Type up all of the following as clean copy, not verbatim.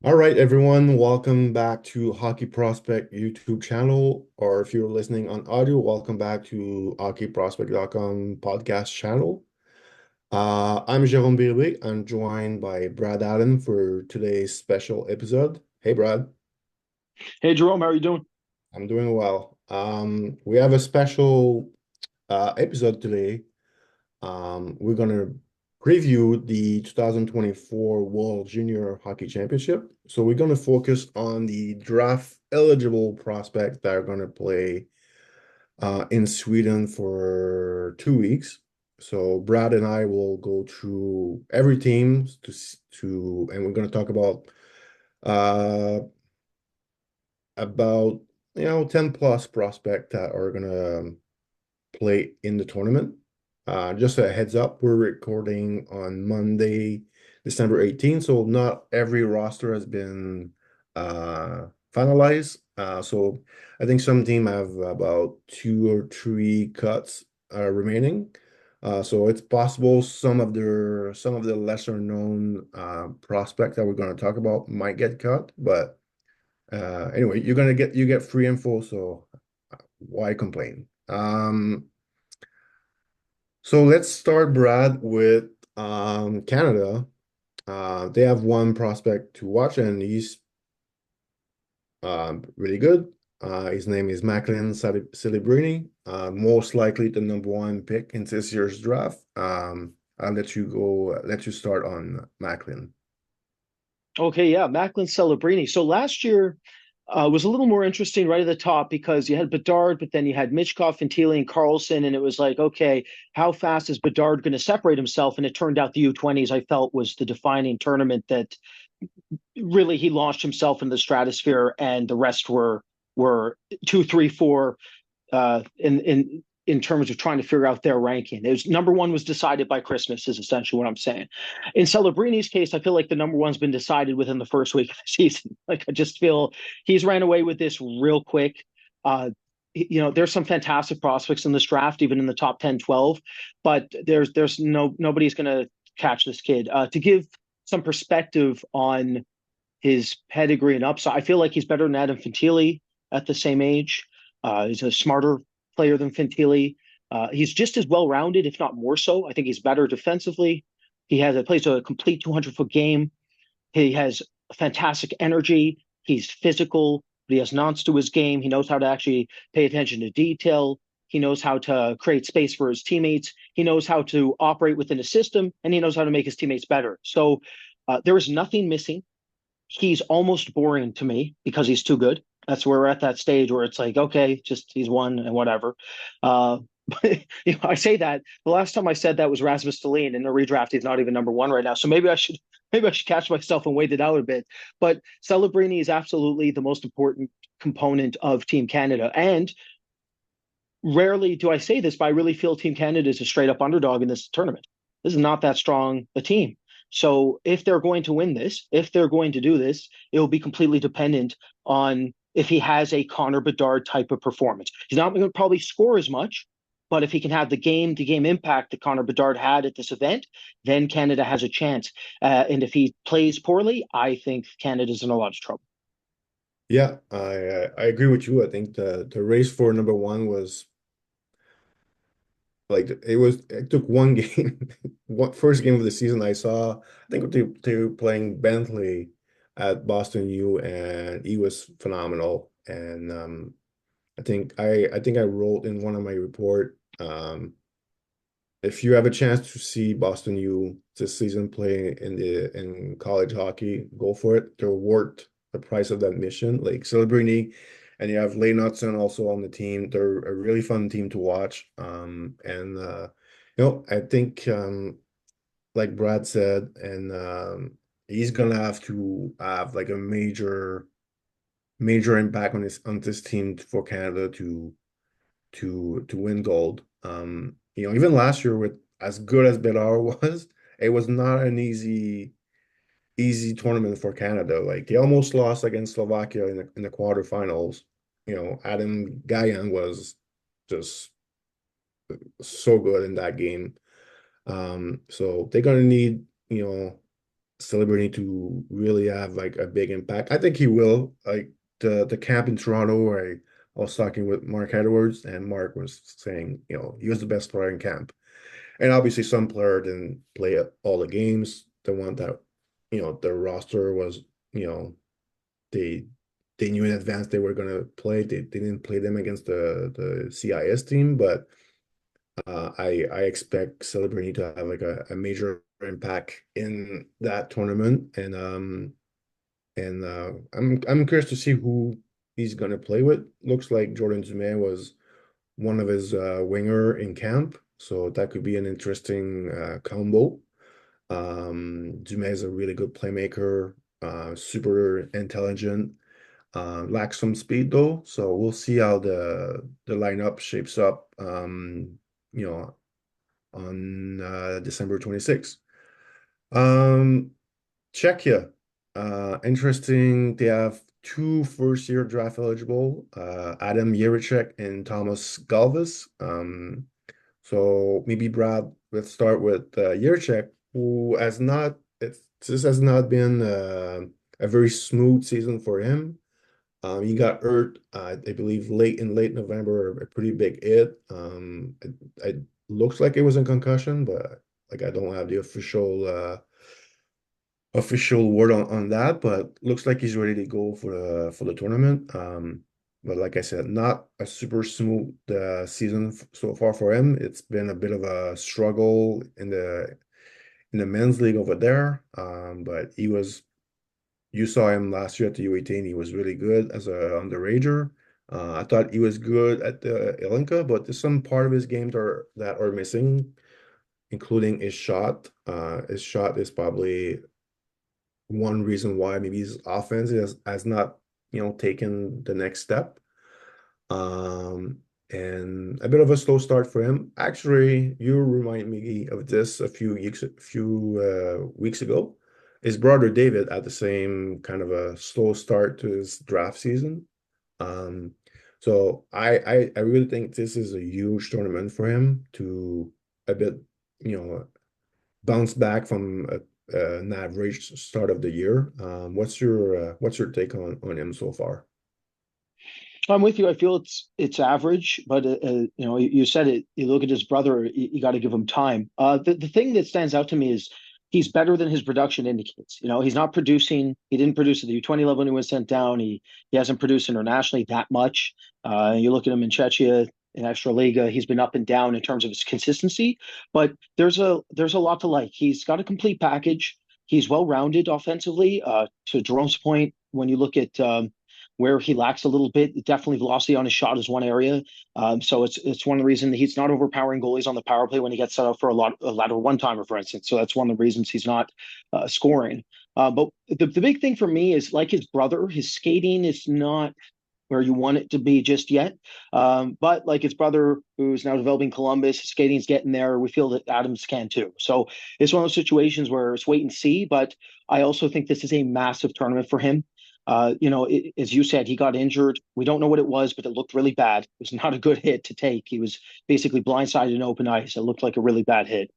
All right, everyone, welcome back to Hockey Prospect YouTube channel, or if you're listening on audio, welcome back to hockeyprospect.com podcast channel. I'm Jérome Bérubé. I'm joined by Brad Allen for today's special episode. Hey, Brad. Hey Jerome, how are you doing? I'm doing well. We have a special episode today. We're gonna preview the 2024 World Junior Hockey Championship. So we're gonna focus on the draft eligible prospects that are gonna play in Sweden for 2 weeks. So Brad and I will go through every team and we're gonna talk uh about 10 plus prospect that are gonna play in the tournament. Just a heads up, we're recording on Monday, December 18th, so not every roster has been finalized. So I think some team have about two or three cuts remaining. So it's possible some of the lesser known prospects that we're going to talk about might get cut, but anyway, you get free info, so why complain? So let's start, Brad, with Canada. They have one prospect to watch, and he's really good. His name is Macklin Celebrini, most likely the number one pick in this year's draft. I'll let you start on Macklin. Okay, yeah, Macklin Celebrini. So last year was a little more interesting right at the top because you had Bedard, but then you had Michkov, Fantilli, and Carlson, and it was like, okay, how fast is Bedard going to separate himself? And it turned out the U20s I felt was the defining tournament that really he launched himself in the stratosphere, and the rest were two, three, four in terms of trying to figure out their ranking. It was number one was decided by Christmas, is essentially what I'm saying. In Celebrini's case, I feel like the number one's been decided within the first week of the season. Like I just feel he's ran away with this real quick. There's some fantastic prospects in this draft, even in the top 10, 12, but there's nobody's gonna catch this kid. To give some perspective on his pedigree and upside, I feel like he's better than Adam Fantilli at the same age. He's a smarter player than Fantilli. He's just as well rounded, if not more so. I think he's better defensively. Plays a complete 200-foot game. He has fantastic energy. He's physical, but he has nonce to his game. He knows how to actually pay attention to detail. He knows how to create space for his teammates. He knows how to operate within a system, and he knows how to make his teammates better. So there is nothing missing. He's almost boring to me because he's too good. That's where we're at that stage where it's like, okay, just he's one and whatever. But I say that the last time I said that was Rasmus Dahlin in the redraft. He's not even number one right now. So maybe I should catch myself and wait it out a bit. But Celebrini is absolutely the most important component of Team Canada. And rarely do I say this, but I really feel Team Canada is a straight up underdog in this tournament. This is not that strong a team. So if they're going to win this, if they're going to do this, it will be completely dependent on if he has a Connor Bedard type of performance. He's not going to probably score as much, but if he can have the game impact that Connor Bedard had at this event, then Canada has a chance. And if he plays poorly, I think Canada's in a lot of trouble. Yeah, I agree with you. I think the race for number one was like it took one game, one first game of the season I saw. I think they were playing Bentley at Boston U, and he was phenomenal. And I think I wrote in one of my report, if you have a chance to see Boston U this season play in college hockey, go for it. They're worth the price of that admission. Like Celebrini, and you have Lay Knutson also on the team. They're a really fun team to watch. And I think like Brad said, and he's gonna have to have like a major impact on this team for Canada to win gold. Even last year with as good as Bedard was, it was not an easy tournament for Canada. Like they almost lost against Slovakia in the quarterfinals. Adam Gajan was just so good in that game. So they're gonna need, Celebrini to really have like a big impact. I think he will. Like the camp in Toronto, where I was talking with Mark Edwards, and Mark was saying, he was the best player in camp. And obviously, some player didn't play all the games. The one that, the roster was, you know, they they knew in advance they were going to play. They didn't play them against the CIS team, but I expect Celebrini to have like a major impact in that tournament, and I'm curious to see who he's going to play with. Looks like Jordan Dumais was one of his winger in camp, so that could be an interesting combo. Dumais is a really good playmaker, super intelligent, lacks some speed though, so we'll see how the lineup shapes up. You know, on December 26th. Um, Czechia, interesting. They have two first-year draft eligible, Adam Jiricek and Tomas Galvas. So maybe Brad, let's start with Jiricek, who has not, this has not been a very smooth season for him. He got hurt, I believe, late November, a pretty big hit. It looks like it was a concussion, but like I don't have the official word on that. But looks like he's ready to go for the tournament. But like I said, not a super smooth season so far for him. It's been a bit of a struggle in the men's league over there. But you saw him last year at the U18. He was really good as a underager. I thought he was good at the Ilinka, but there's some part of his game that are missing, including his shot. His shot is probably one reason why maybe his offense has not, taken the next step. Um, and a bit of a slow start for him. Actually, you remind me of this a few weeks ago. His brother David had the same kind of a slow start to his draft season. Um, so I really think this is a huge tournament for him to a bit, bounce back from an average start of the year. What's your take on him so far? I'm with you. I feel it's average, but you said it. You look at his brother. You got to give him time. The thing that stands out to me is he's better than his production indicates. He's not producing. He didn't produce at the U20 level when he was sent down. He hasn't produced internationally that much. You look at him in Czechia, in Extraliga. He's been up and down in terms of his consistency, but there's a lot to like. He's got a complete package. He's well rounded offensively. To Jerome's point, when you look at where he lacks a little bit. Definitely velocity on his shot is one area. So it's one of the reasons he's not overpowering goalies on the power play when he gets set up for a lateral one timer, for instance. So that's one of the reasons he's not scoring. But the big thing for me is like his brother, his skating is not where you want it to be just yet. But like his brother, who's now developing Columbus, his skating's getting there. We feel that Adams can too. So it's one of those situations where it's wait and see. But I also think this is a massive tournament for him. As you said, he got injured. We don't know what it was, but it looked really bad. It was not a good hit to take. He was basically blindsided in open ice. It looked like a really bad hit.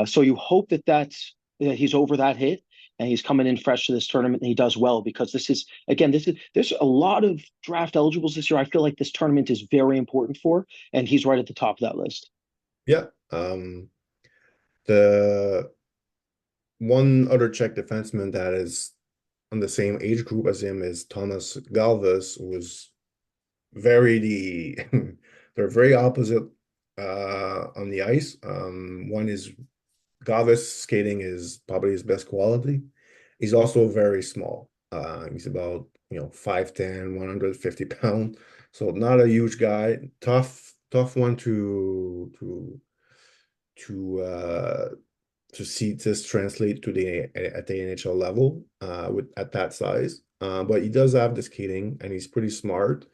So you hope that he's over that hit and he's coming in fresh to this tournament and he does well because there's a lot of draft eligibles this year. I feel like this tournament is very important for, and he's right at the top of that list. Yeah. The one other Czech defenseman that is on the same age group as him is Tomas Galvas, who was they're very opposite on the ice. One is Galvas skating is probably his best quality. He's also very small. He's about 5'10", 150 pounds. So not a huge guy. Tough one to to see this translate to the at the NHL level with at that size. But he does have the skating and he's pretty smart.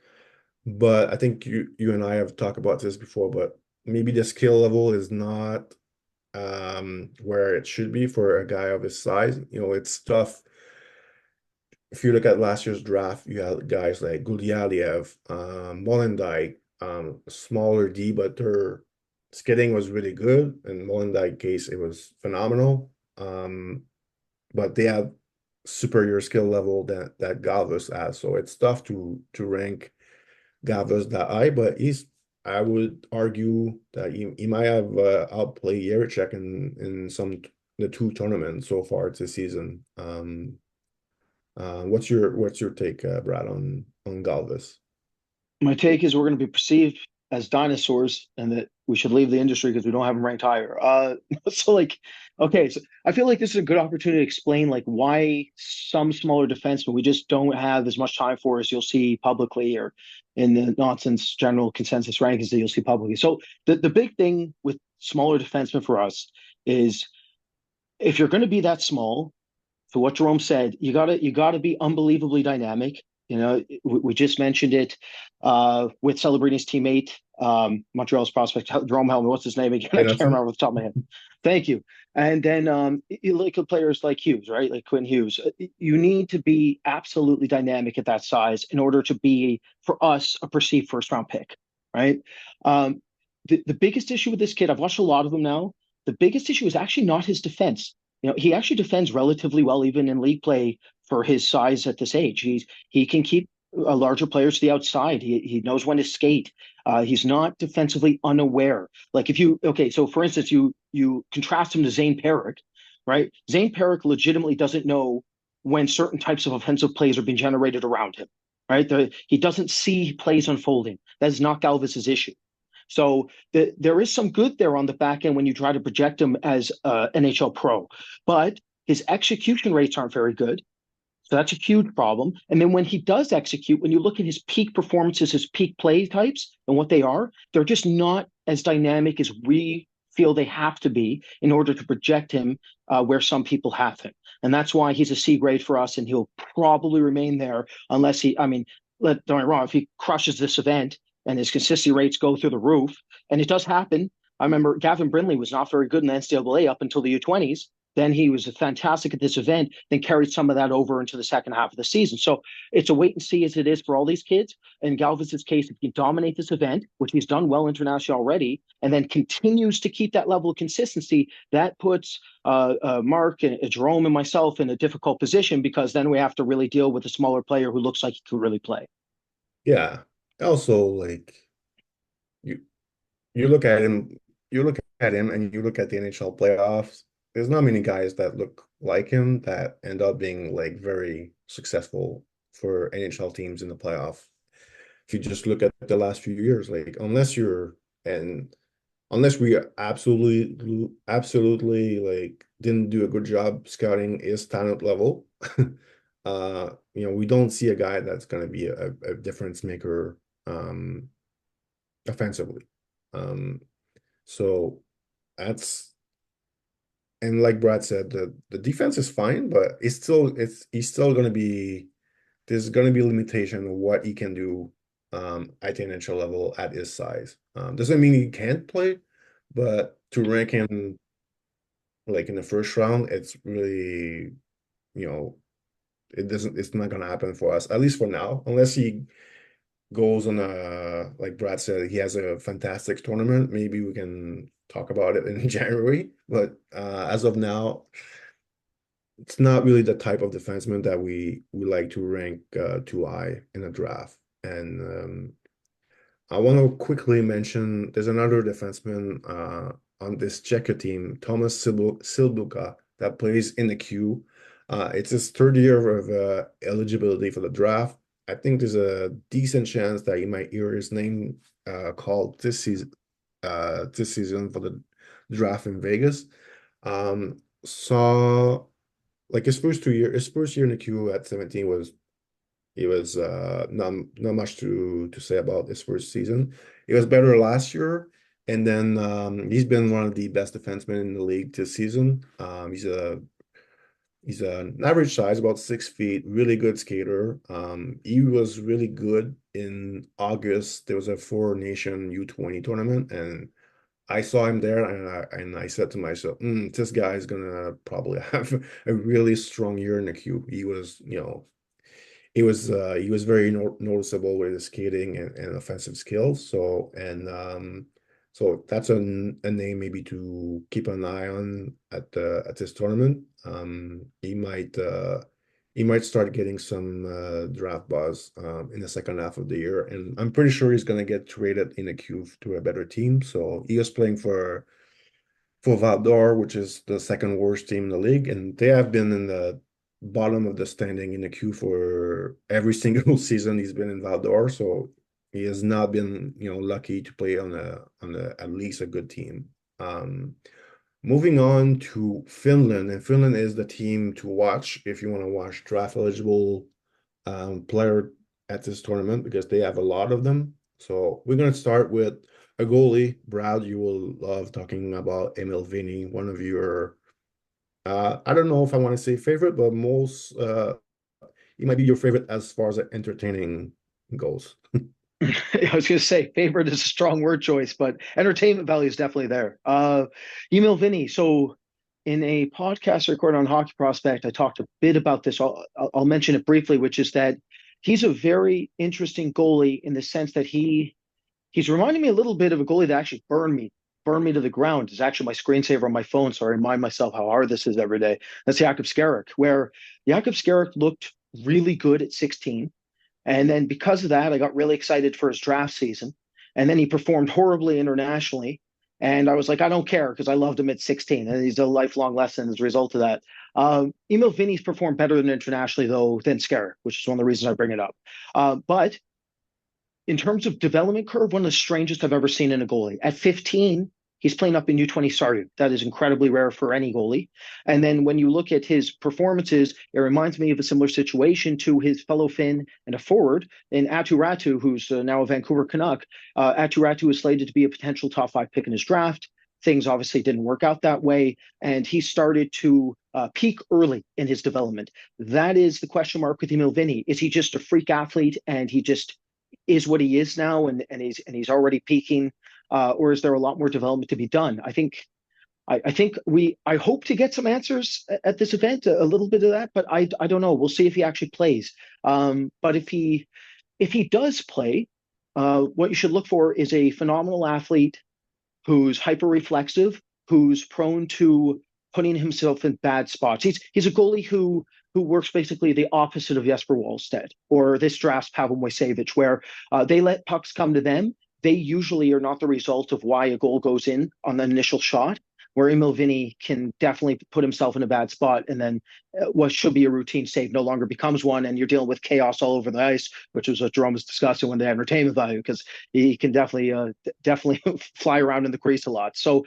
But I think you and I have talked about this before, but maybe the skill level is not where it should be for a guy of his size. It's tough. If you look at last year's draft, you had guys like Gulialiev, Molendijk, smaller D, but their skating was really good. In Molendijk case, it was phenomenal. but they have superior skill level that Galvas has. So it's tough to rank Galvas that high, but I would argue that he might have outplayed Jiricek in the two tournaments so far this season. What's your take, Brad, on Galvas? My take is we're going to be perceived as dinosaurs and that we should leave the industry because we don't have them ranked higher. So like, okay, so I feel like this is a good opportunity to explain like why some smaller defensemen we just don't have as much time for as you'll see publicly or in the nonsense general consensus rankings that you'll see publicly. So the big thing with smaller defensemen for us is if you're going to be that small, so what Jérome said, you gotta be unbelievably dynamic. You know, we just mentioned it with Celebrini's teammate, Montreal's prospect, Jérome Helmy. What's his name again? I can't remember off the top of my head. Thank you. And then you look at players like Hughes, right? Like Quinn Hughes. You need to be absolutely dynamic at that size in order to be, for us, a perceived first round pick, right? Um, the biggest issue with this kid, I've watched a lot of them now. The biggest issue is actually not his defense. You know, he actually defends relatively well, even in league play for his size at this age. He can keep larger players to the outside. He knows when to skate. He's not defensively unaware. Like if you okay, so for instance, you contrast him to Zane Perrick, right? Zane Perrick legitimately doesn't know when certain types of offensive plays are being generated around him, right? He doesn't see plays unfolding. That is not Galvas's issue. So there is some good there on the back end when you try to project him as NHL pro, but his execution rates aren't very good. So that's a huge problem. And then when he does execute, when you look at his peak performances, his peak play types and what they are, they're just not as dynamic as we feel they have to be in order to project him where some people have him. And that's why he's a C grade for us, and he'll probably remain there unless I mean, don't get me wrong, if he crushes this event and his consistency rates go through the roof, and it does happen. I remember Gavin Brindley was not very good in the NCAA up until the U20s. Then he was fantastic at this event, then carried some of that over into the second half of the season. So it's a wait and see as it is for all these kids. In Galvas's case, if he dominate this event, which he's done well internationally already, and then continues to keep that level of consistency, that puts Mark and Jérome and myself in a difficult position because then we have to really deal with a smaller player who looks like he could really play. Yeah. Also, like you you look at him, and you look at the NHL playoffs. There's not many guys that look like him that end up being like very successful for NHL teams in the playoff. If you just look at the last few years, like and unless we absolutely like didn't do a good job scouting his talent level, we don't see a guy that's going to be a difference maker offensively. Um, so that's and like Brad said, the defense is fine, but he's still going to be there's going to be a limitation of what he can do at the NHL level at his size. Doesn't mean he can't play, but to rank him like in the first round, it's really, it's not going to happen for us, at least for now, unless he goes on like Brad said, he has a fantastic tournament. Maybe we can talk about it in January, but as of now, it's not really the type of defenseman that we like to rank too high in a draft. And I want to quickly mention there's another defenseman on this Czech team, Tomas Cibulka, that plays in the queue. It's his third year of eligibility for the draft. I think there's a decent chance that you might hear his name called this season for the draft in Vegas. Saw like his first year in the queue at 17 was he was not much to say about his first season. He was better last year, and then he's been one of the best defensemen in the league this season. He's an average size, about 6 feet, really good skater. He was really good in August. There was a Four Nation U20 tournament, and I saw him there, and I said to myself, this guy is gonna probably have a really strong year in the queue. He was very noticeable with his skating and offensive skills. So, and So that's a name maybe to keep an eye on at this tournament. He might start getting some draft buzz in the second half of the year, and I'm pretty sure he's going to get traded in a queue to a better team. So he is playing for Val, which is the second worst team in the league, and they have been in the bottom of the standing in the queue for every single season he's been in Val. So he has not been, lucky to play on a at least a good team. Um, Moving on to Finland, and Finland is the team to watch if you want to watch draft eligible player at this tournament because they have a lot of them. So we're going to start with a goalie. Brad, you will love talking about Eemil Vinni, one of your, I don't know if I want to say favorite, but he might be your favorite as far as entertaining goes. I was going to say favorite is a strong word choice, but entertainment value is definitely there. Eemil Vinni. So in a podcast I recorded on Hockey Prospect, I talked a bit about this. I'll mention it briefly, which is that he's a very interesting goalie in the sense that he's reminding me a little bit of a goalie that actually burned me to the ground. It's actually my screensaver on my phone, so I remind myself how hard this is every day. That's Jakub Skarek, where Jakub Skarek looked really good at 16. And then because of that, I got really excited for his draft season. And then he performed horribly internationally. And I was like, I don't care because I loved him at 16. And he's a lifelong lesson as a result of that. Emil Vinny's performed better than internationally, though, than Skarek, which is one of the reasons I bring it up. But in terms of development curve, one of the strangest I've ever seen in a goalie. At 15, he's playing up in U20 Sardu. That is incredibly rare for any goalie. And then when you look at his performances, it reminds me of a similar situation to his fellow Finn and a forward in Atu Ratu, who's now a Vancouver Canuck. Atu Ratu is slated to be a potential top 5 pick in his draft. Things obviously didn't work out that way, and he started to peak early in his development. That is the question mark with Emil Vinny. Is he just a freak athlete and he just is what he is now and he's already peaking, or is there a lot more development to be done? I think I hope to get some answers at this event, a little bit of that, but I don't know. We'll see if he actually plays. But if he does play, what you should look for is a phenomenal athlete who's hyper reflexive, who's prone to putting himself in bad spots. He's a goalie who works basically the opposite of Jesper Wallstedt or this draft's Pavel Moisevic, where they let pucks come to them. They usually are not the result of why a goal goes in on the initial shot, where Emil Vinny can definitely put himself in a bad spot, and then what should be a routine save no longer becomes one, and you're dealing with chaos all over the ice, which was what Jérome was discussing when they had entertainment value, because he can definitely fly around in the crease a lot. So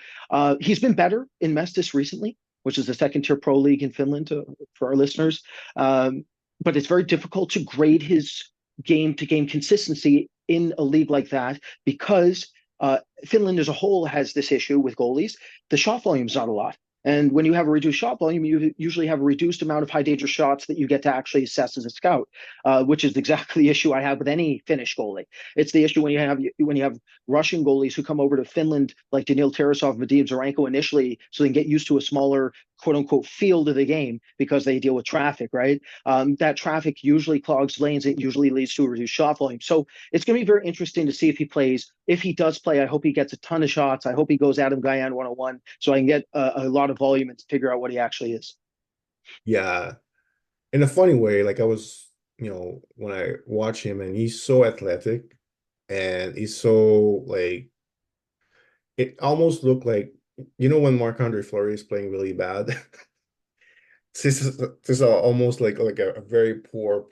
he's been better in Mestis recently, which is the second tier pro league in Finland for our listeners. But it's very difficult to grade his game to game consistency in a league like that because Finland as a whole has this issue with goalies. The shot volume is not a lot. And when you have a reduced shot volume, you usually have a reduced amount of high danger shots that you get to actually assess as a scout, which is exactly the issue I have with any Finnish goalie. It's the issue when you have Russian goalies who come over to Finland, like Daniil Tarasov, Vadim Zarenko initially, so they can get used to a smaller quote unquote field of the game because they deal with traffic, right? That traffic usually clogs lanes. It usually leads to a reduced shot volume. So it's going to be very interesting to see if he plays. If he does play, I hope he gets a ton of shots. I hope he goes Adam Guyan 101 so I can get a lot of volume and figure out what he actually is. Yeah, in a funny way, like I was, when I watch him and he's so athletic and he's so like it almost looked like when Marc-Andre Fleury is playing really bad. This is almost like a very poor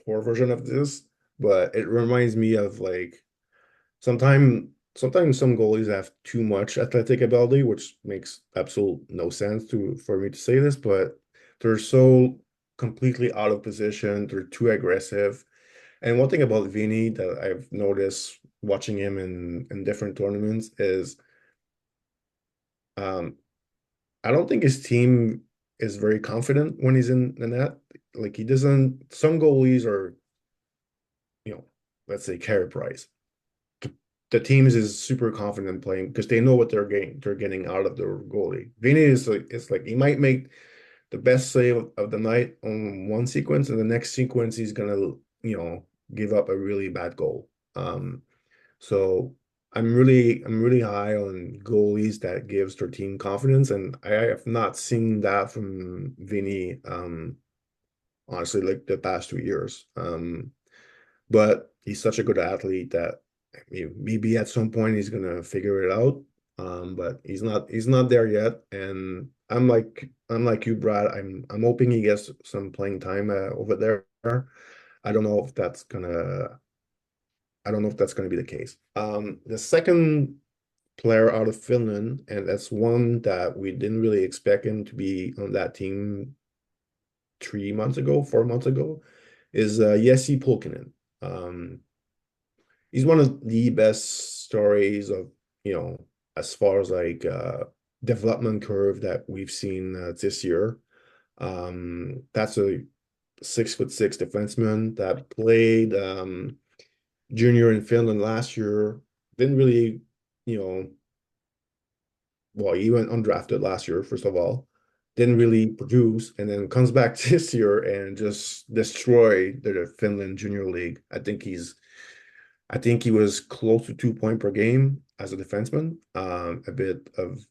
version of this, but it reminds me of like sometimes some goalies have too much athletic ability, which makes absolute no sense for me to say this, but they're so completely out of position, they're too aggressive. And one thing about Vinny that I've noticed watching him in different tournaments is um I don't think his team is very confident when he's in the net. Like he doesn't, some goalies are, let's say Carey Price. The teams is super confident playing because they know what they're getting out of their goalie. Vinny is like it's like he might make the best save of the night on one sequence, and the next sequence he's gonna, give up a really bad goal. So I'm really high on goalies that gives their team confidence, and I have not seen that from Vinny, honestly, like the past 2 years. But he's such a good athlete that maybe at some point he's gonna figure it out. But he's not there yet. And I'm like you, Brad. I'm hoping he gets some playing time over there. I don't know if that's gonna I don't know if that's gonna be the case. The second player out of Finland, and that's one that we didn't really expect him to be on that team 3 months ago, 4 months ago, is Jesse Pulkkinen. Um, he's one of the best stories of, as far as like development curve that we've seen this year. That's a 6'6" defenseman that played junior in Finland last year. Didn't really, you know, well, he went undrafted last year, first of all. Didn't really produce, and then comes back this year and just destroy the Finland Junior League. I think he was close to 2 point per game as a defenseman. A bit of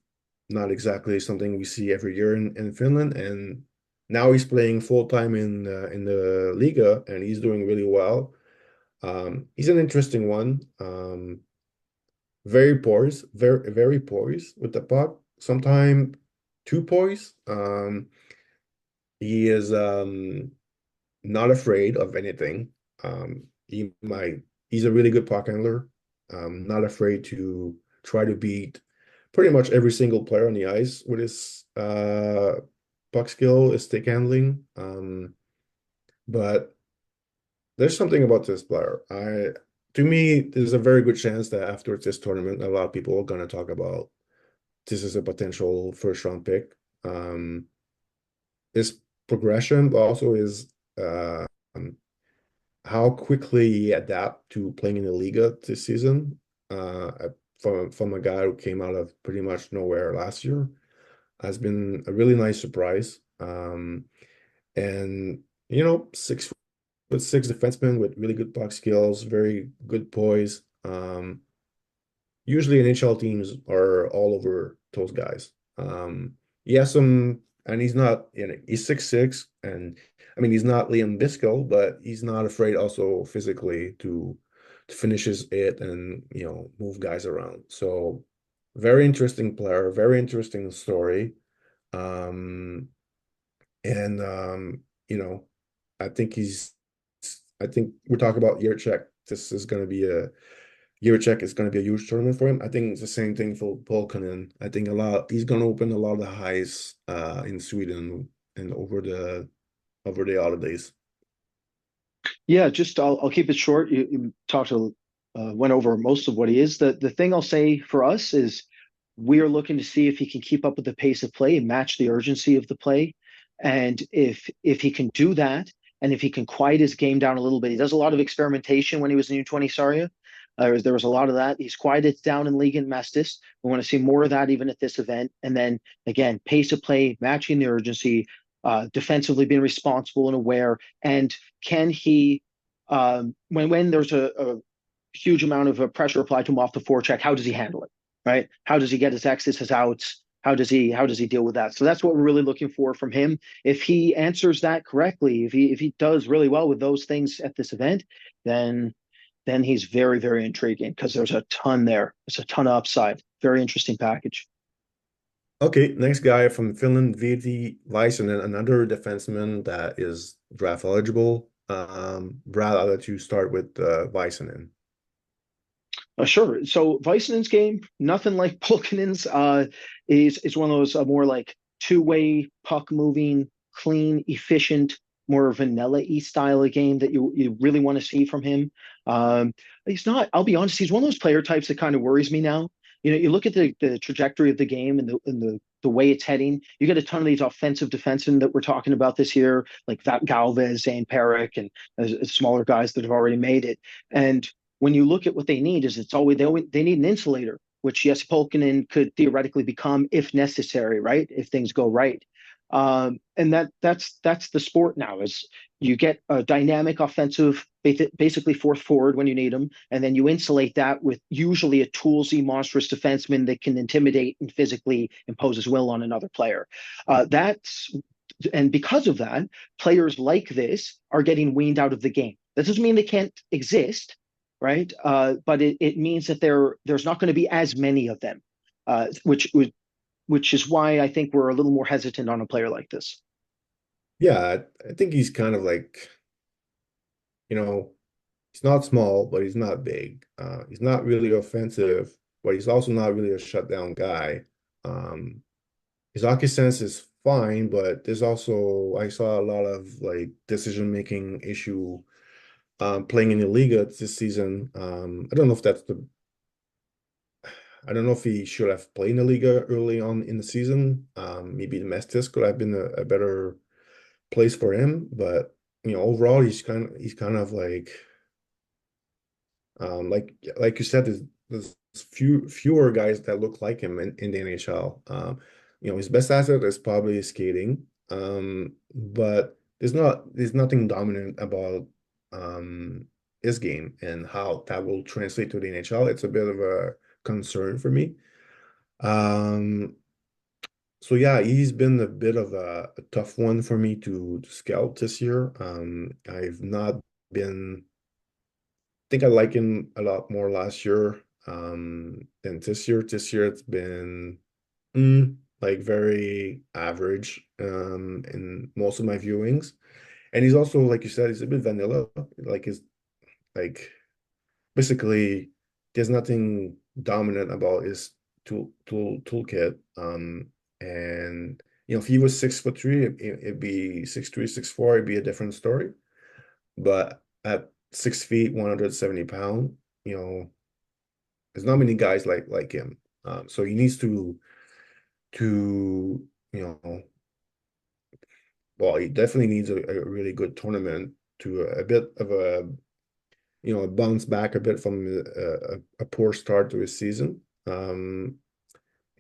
not exactly something we see every year in Finland. And now he's playing full time in the Liga, and he's doing really well. He's an interesting one. Very poised, very very poised with the puck. Sometimes too poised. He is not afraid of anything. He's a really good puck handler. Not afraid to try to beat pretty much every single player on the ice with his puck skill, his stick handling. But there's something about this player. To me, there's a very good chance that after this tournament, a lot of people are going to talk about this is a potential first round pick. His progression, but also his how quickly he adapt to playing in the Liga this season. From a guy who came out of pretty much nowhere last year, has been a really nice surprise. And 6'6" defenseman with really good puck skills, very good poise. Usually NHL teams are all over those guys. He has some, and he's not, he's 6'6", and I mean he's not Liam Biscoe, but he's not afraid also physically to finish his it and move guys around. So very interesting player, very interesting story. Um, and I think I think we're talking about Jiricek. Jiricek is going to be a huge tournament for him. I think it's the same thing for Pulkkinen. I think he's going to open a lot of the highs in Sweden and over the holidays. Yeah, just I'll keep it short. You went over most of what he is. The thing I'll say for us is we are looking to see if he can keep up with the pace of play and match the urgency of the play. And if he can do that, and if he can quiet his game down a little bit, he does a lot of experimentation when he was in U20 Saria. There was a lot of that. He's quieted down in League and Mestis. We want to see more of that even at this event. And then again, pace of play, matching the urgency, defensively being responsible and aware. And can he, when there's a huge amount of pressure applied to him off the forecheck, how does he handle it? Right? How does he get his X's, his outs? How does he deal with that? So that's what we're really looking for from him. If he answers that correctly, if he does really well with those things at this event, then he's very, very intriguing because there's a ton there. There's a ton of upside. Very interesting package. Okay, next guy from Finland, Veeti Vaisainen, another defenseman that is draft eligible. Brad, I'll let you start with Vaisanen. Sure. So Vaisanen's game, nothing like Pulkkinen's. Is one of those more like two-way puck moving, clean, efficient, more vanilla-y style of game that you really want to see from him. He's not. I'll be honest. He's one of those player types that kind of worries me now. You look at the trajectory of the game and the way it's heading. You get a ton of these offensive defensemen that we're talking about this year, like Galvas, Zane Perrick, and smaller guys that have already made it. And when you look at what they need, they need an insulator, which yes, Pulkkinen could theoretically become if necessary, right? If things go right. And that's the sport now. Is you get a dynamic offensive, basically fourth forward when you need them, and then you insulate that with usually a toolsy, monstrous defenseman that can intimidate and physically impose his will on another player. That's and because of that, players like this are getting weaned out of the game. That doesn't mean they can't exist, right? But it means that there's not going to be as many of them, which is why I think we're a little more hesitant on a player like this. Yeah, I think he's kind of like, he's not small, but he's not big. He's not really offensive, but he's also not really a shutdown guy. Um, his hockey sense is fine, but there's also I saw a lot of like decision-making issue playing in the Liga this season. I don't know if he should have played in the Liga early on in the season. Maybe the Mestis could have been a better place for him, but overall he's kind of like you said, there's fewer guys that look like him in the NHL. His best asset is probably his skating, but there's nothing dominant about his game and how that will translate to the NHL. It's a bit of a concern for me. Um, so yeah, he's been a bit of a tough one for me to scout this year. I've not been. I think I like him a lot more last year than this year. This year it's been like very average in most of my viewings. And he's also, like you said, he's a bit vanilla. Like his like basically there's nothing dominant about his toolkit. And if he was 6'3", it'd be 6'3", 6'4", it'd be a different story. But at 6 feet, 170 pounds, there's not many guys like him. So he needs to well, he definitely needs a really good tournament to a bit of a bounce back a bit from a poor start to his season. And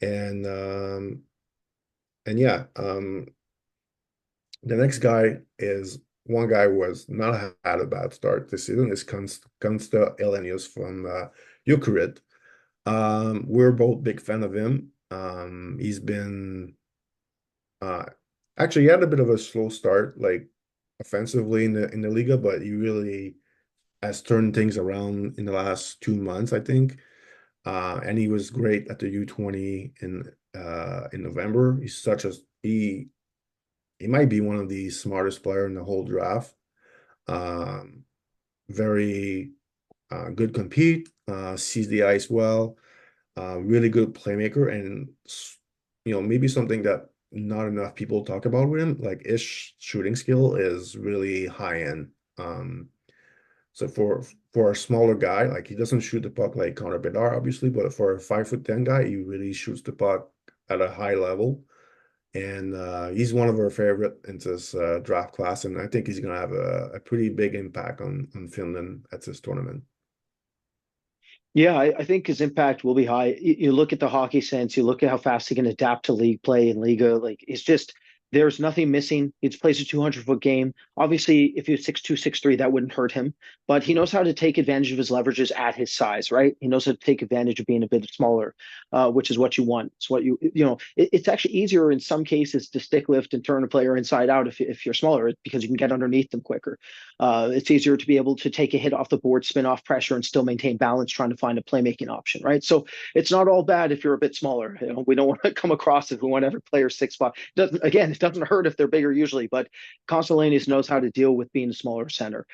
and yeah, the next guy is one guy who has not had a bad start this season is Konsta Helenius from Ukraine. We're both big fan of him. He's been uh, actually he had a bit of a slow start, like offensively in the Liga, but he really has turned things around in the last 2 months, I think. And he was great at the U20 in November. He might be one of the smartest player in the whole draft. Um, Very good compete, sees the ice well, really good playmaker, and maybe something that not enough people talk about with him, like his shooting skill is really high end. So for a smaller guy, like he doesn't shoot the puck like Connor Bedard, obviously, but for a 5'10" guy, he really shoots the puck at a high level. And he's one of our favorite in this draft class, and I think he's going to have a pretty big impact on Finland at this tournament. Yeah, I think his impact will be high. You look at the hockey sense, you look at how fast he can adapt to league play and Liga. Like it's just there's nothing missing. He plays a 200-foot game. Obviously, if he was 6'2", 6'3", that wouldn't hurt him. But he knows how to take advantage of his leverages at his size, right? He knows how to take advantage of being a bit smaller, which is what you want. It's what it's actually easier in some cases to stick lift and turn a player inside out if you're smaller because you can get underneath them quicker. It's easier to be able to take a hit off the board, spin off pressure, and still maintain balance, trying to find a playmaking option, right? So it's not all bad if you're a bit smaller. We don't want to come across as we want every player 6'5". It doesn't hurt if they're bigger usually, but Constellanes knows how to deal with being a smaller center.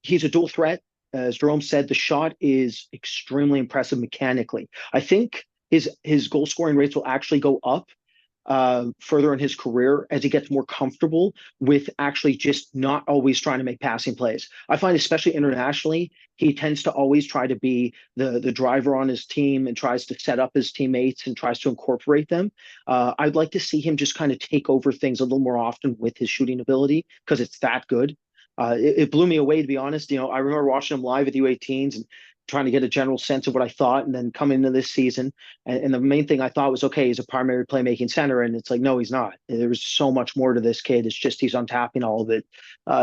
He's a dual threat. As Jérome said, the shot is extremely impressive mechanically. I think his goal scoring rates will actually go up further in his career as he gets more comfortable with actually just not always trying to make passing plays. I find, especially internationally, he tends to always try to be the driver on his team and tries to set up his teammates and tries to incorporate them. I'd like to see him just kind of take over things a little more often with his shooting ability because it's that good. It blew me away, to be honest. I remember watching him live at the U18s, and trying to get a general sense of what I thought, and then come into this season. And the main thing I thought was, okay, he's a primary playmaking center, and it's like, no, he's not. There's so much more to this kid. It's just he's untapping all of it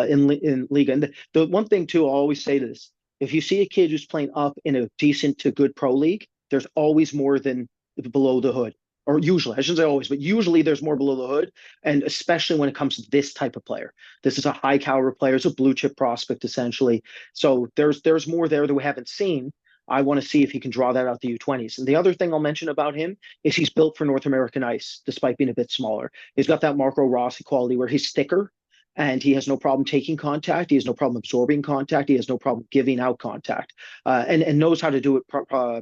in Liga. And the one thing too, I'll always say to this: if you see a kid who's playing up in a decent to good pro league, there's always more than below the hood. Or usually, I shouldn't say always, but usually there's more below the hood, and especially when it comes to this type of player. This is a high caliber player, it's a blue chip prospect essentially. So there's more there that we haven't seen. I want to see if he can draw that out the U20s. And the other thing I'll mention about him is he's built for North American ice, despite being a bit smaller. He's got that Marco Rossi quality where he's thicker, and he has no problem taking contact. He has no problem absorbing contact. He has no problem giving out contact, and knows how to do it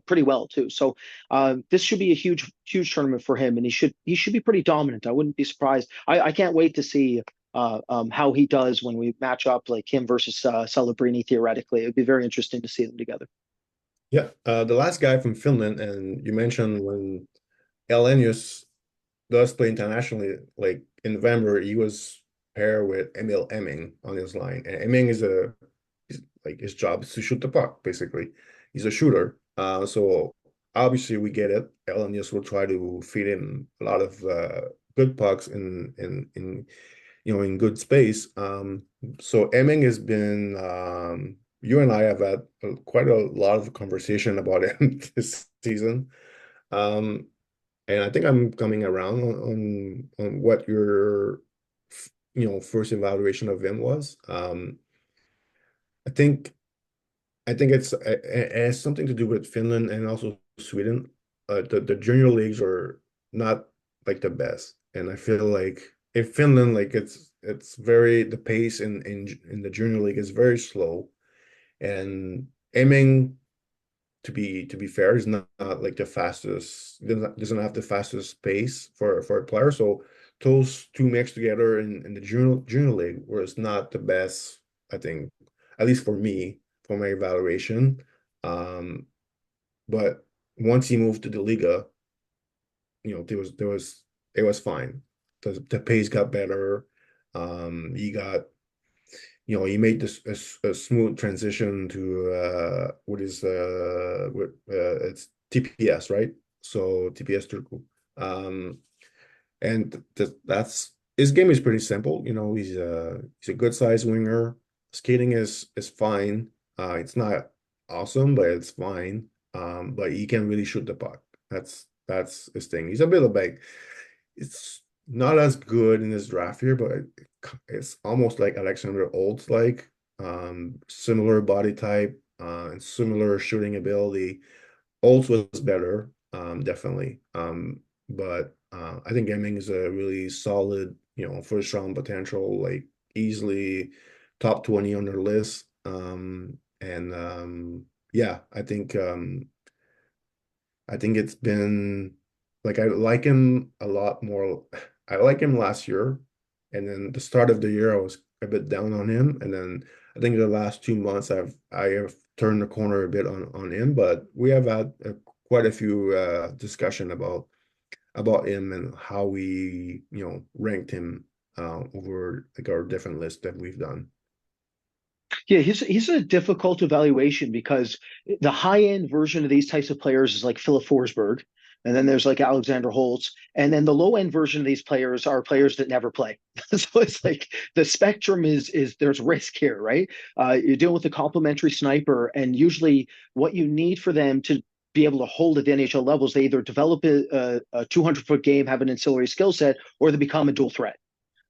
pretty well too. So this should be a huge tournament for him, and he should be pretty dominant. I wouldn't be surprised. I can't wait to see how he does when we match up like him versus Celebrini theoretically. It'd be very interesting to see them together. Yeah, the last guy from Finland, and you mentioned when Helenius does play internationally, like in November, he was paired with Emil Hemming on his line. And Hemming is like his job is to shoot the puck, basically. He's a shooter. So obviously we get it. Helenius will try to feed in a lot of good pucks in in good space. So Hemming has been you and I have had quite a lot of conversation about him this season. And I think I'm coming around on what your first evaluation of him was. I think it has something to do with Finland and also Sweden. The junior leagues are not like the best, and I feel like in Finland, like it's very the pace in the junior league is very slow, and aiming to be fair, is not like the fastest. Doesn't have the fastest pace for a player. So those two mixed together in the junior league was not the best. I think, at least for me, for my evaluation. But once he moved to the Liga, it was fine. The pace got better. He got he made this a smooth transition to it's TPS, right? So TPS Turku. And that's his game is pretty simple. He's a good size winger. Skating is fine. It's not awesome, but it's fine. But he can really shoot the puck. That's his thing. He's a bit of like it's not as good in his draft year, but it's almost like Alexander Olds, like similar body type and similar shooting ability. Olds was better, definitely. But I think Hemming is a really solid, first round potential, like easily top 20 on their list. Yeah, I think it's been like I like him a lot more. I like him last year, and then the start of the year I was a bit down on him, and then I think the last 2 months I have turned the corner a bit on him. But we have had quite a few discussion about him and how we ranked him over like our different lists that we've done. Yeah, he's a difficult evaluation because the high end version of these types of players is like Philip Forsberg, and then there's like Alexander Holtz, and then the low end version of these players are players that never play. So it's like the spectrum is there's risk here, right? You're dealing with a complementary sniper, and usually what you need for them to be able to hold at the NHL levels, they either develop a 200-foot game, have an ancillary skill set, or they become a dual threat.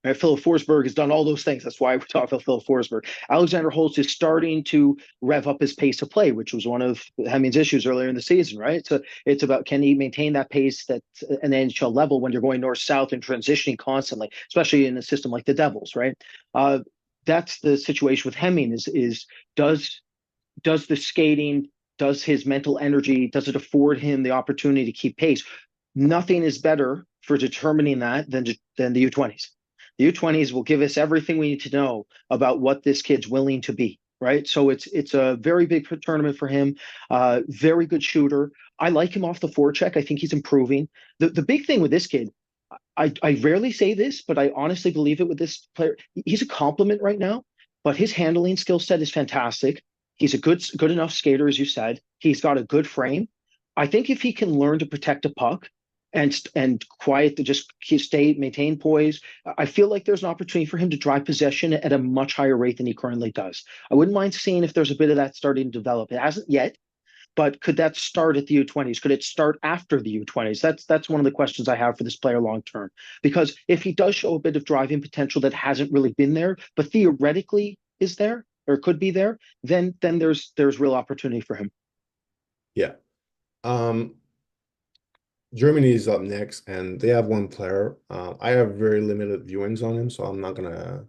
Right? Philip Forsberg has done all those things. That's why we're talking about Philip Forsberg. Alexander Holtz is starting to rev up his pace of play, which was one of Hemming's issues earlier in the season, right? So it's about, can he maintain that pace that's an NHL level when you're going north-south and transitioning constantly, especially in a system like the Devils, right? That's the situation with Hemming is does the skating, does his mental energy, does it afford him the opportunity to keep pace? Nothing is better for determining that than the U20s. The U20s will give us everything we need to know about what this kid's willing to be, right? So it's a very big tournament for him. Very good shooter. I like him off the forecheck. I think he's improving. The big thing with this kid, I rarely say this, but I honestly believe it with this player. He's a compliment right now, but his handling skill set is fantastic. He's a good enough skater, as you said. He's got a good frame. I think if he can learn to protect a puck and quiet to just maintain poise, I feel like there's an opportunity for him to drive possession at a much higher rate than he currently does. I wouldn't mind seeing if there's a bit of that starting to develop. It hasn't yet, but could that start at the U20s? Could it start after the U20s? That's one of the questions I have for this player long term. Because if he does show a bit of driving potential that hasn't really been there, but theoretically is there or could be there, then there's real opportunity for him. Yeah. Germany is up next, and they have one player. I have very limited viewings on him, so I'm not gonna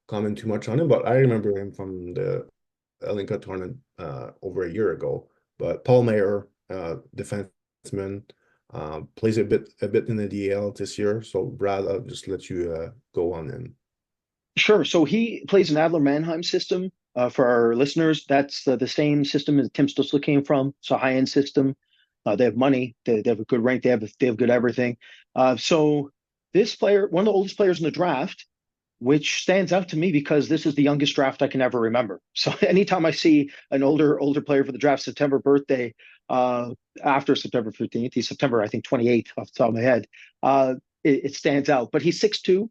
comment too much on him. But I remember him from the Elinka tournament over a year ago. But Paul Mayer, defenseman, plays a bit in the DL this year. So Brad, I'll just let you go on him. Sure. So he plays an Adler Mannheim system. For our listeners, that's the same system as Tim Stutzle came from. It's a high-end system. They have money. They have a good rank. They have good everything. So this player, one of the oldest players in the draft, which stands out to me because this is the youngest draft I can ever remember. So anytime I see an older player for the draft, September birthday, after September 15th, he's September, I think, 28th off the top of my head, it stands out. But he's 6'2".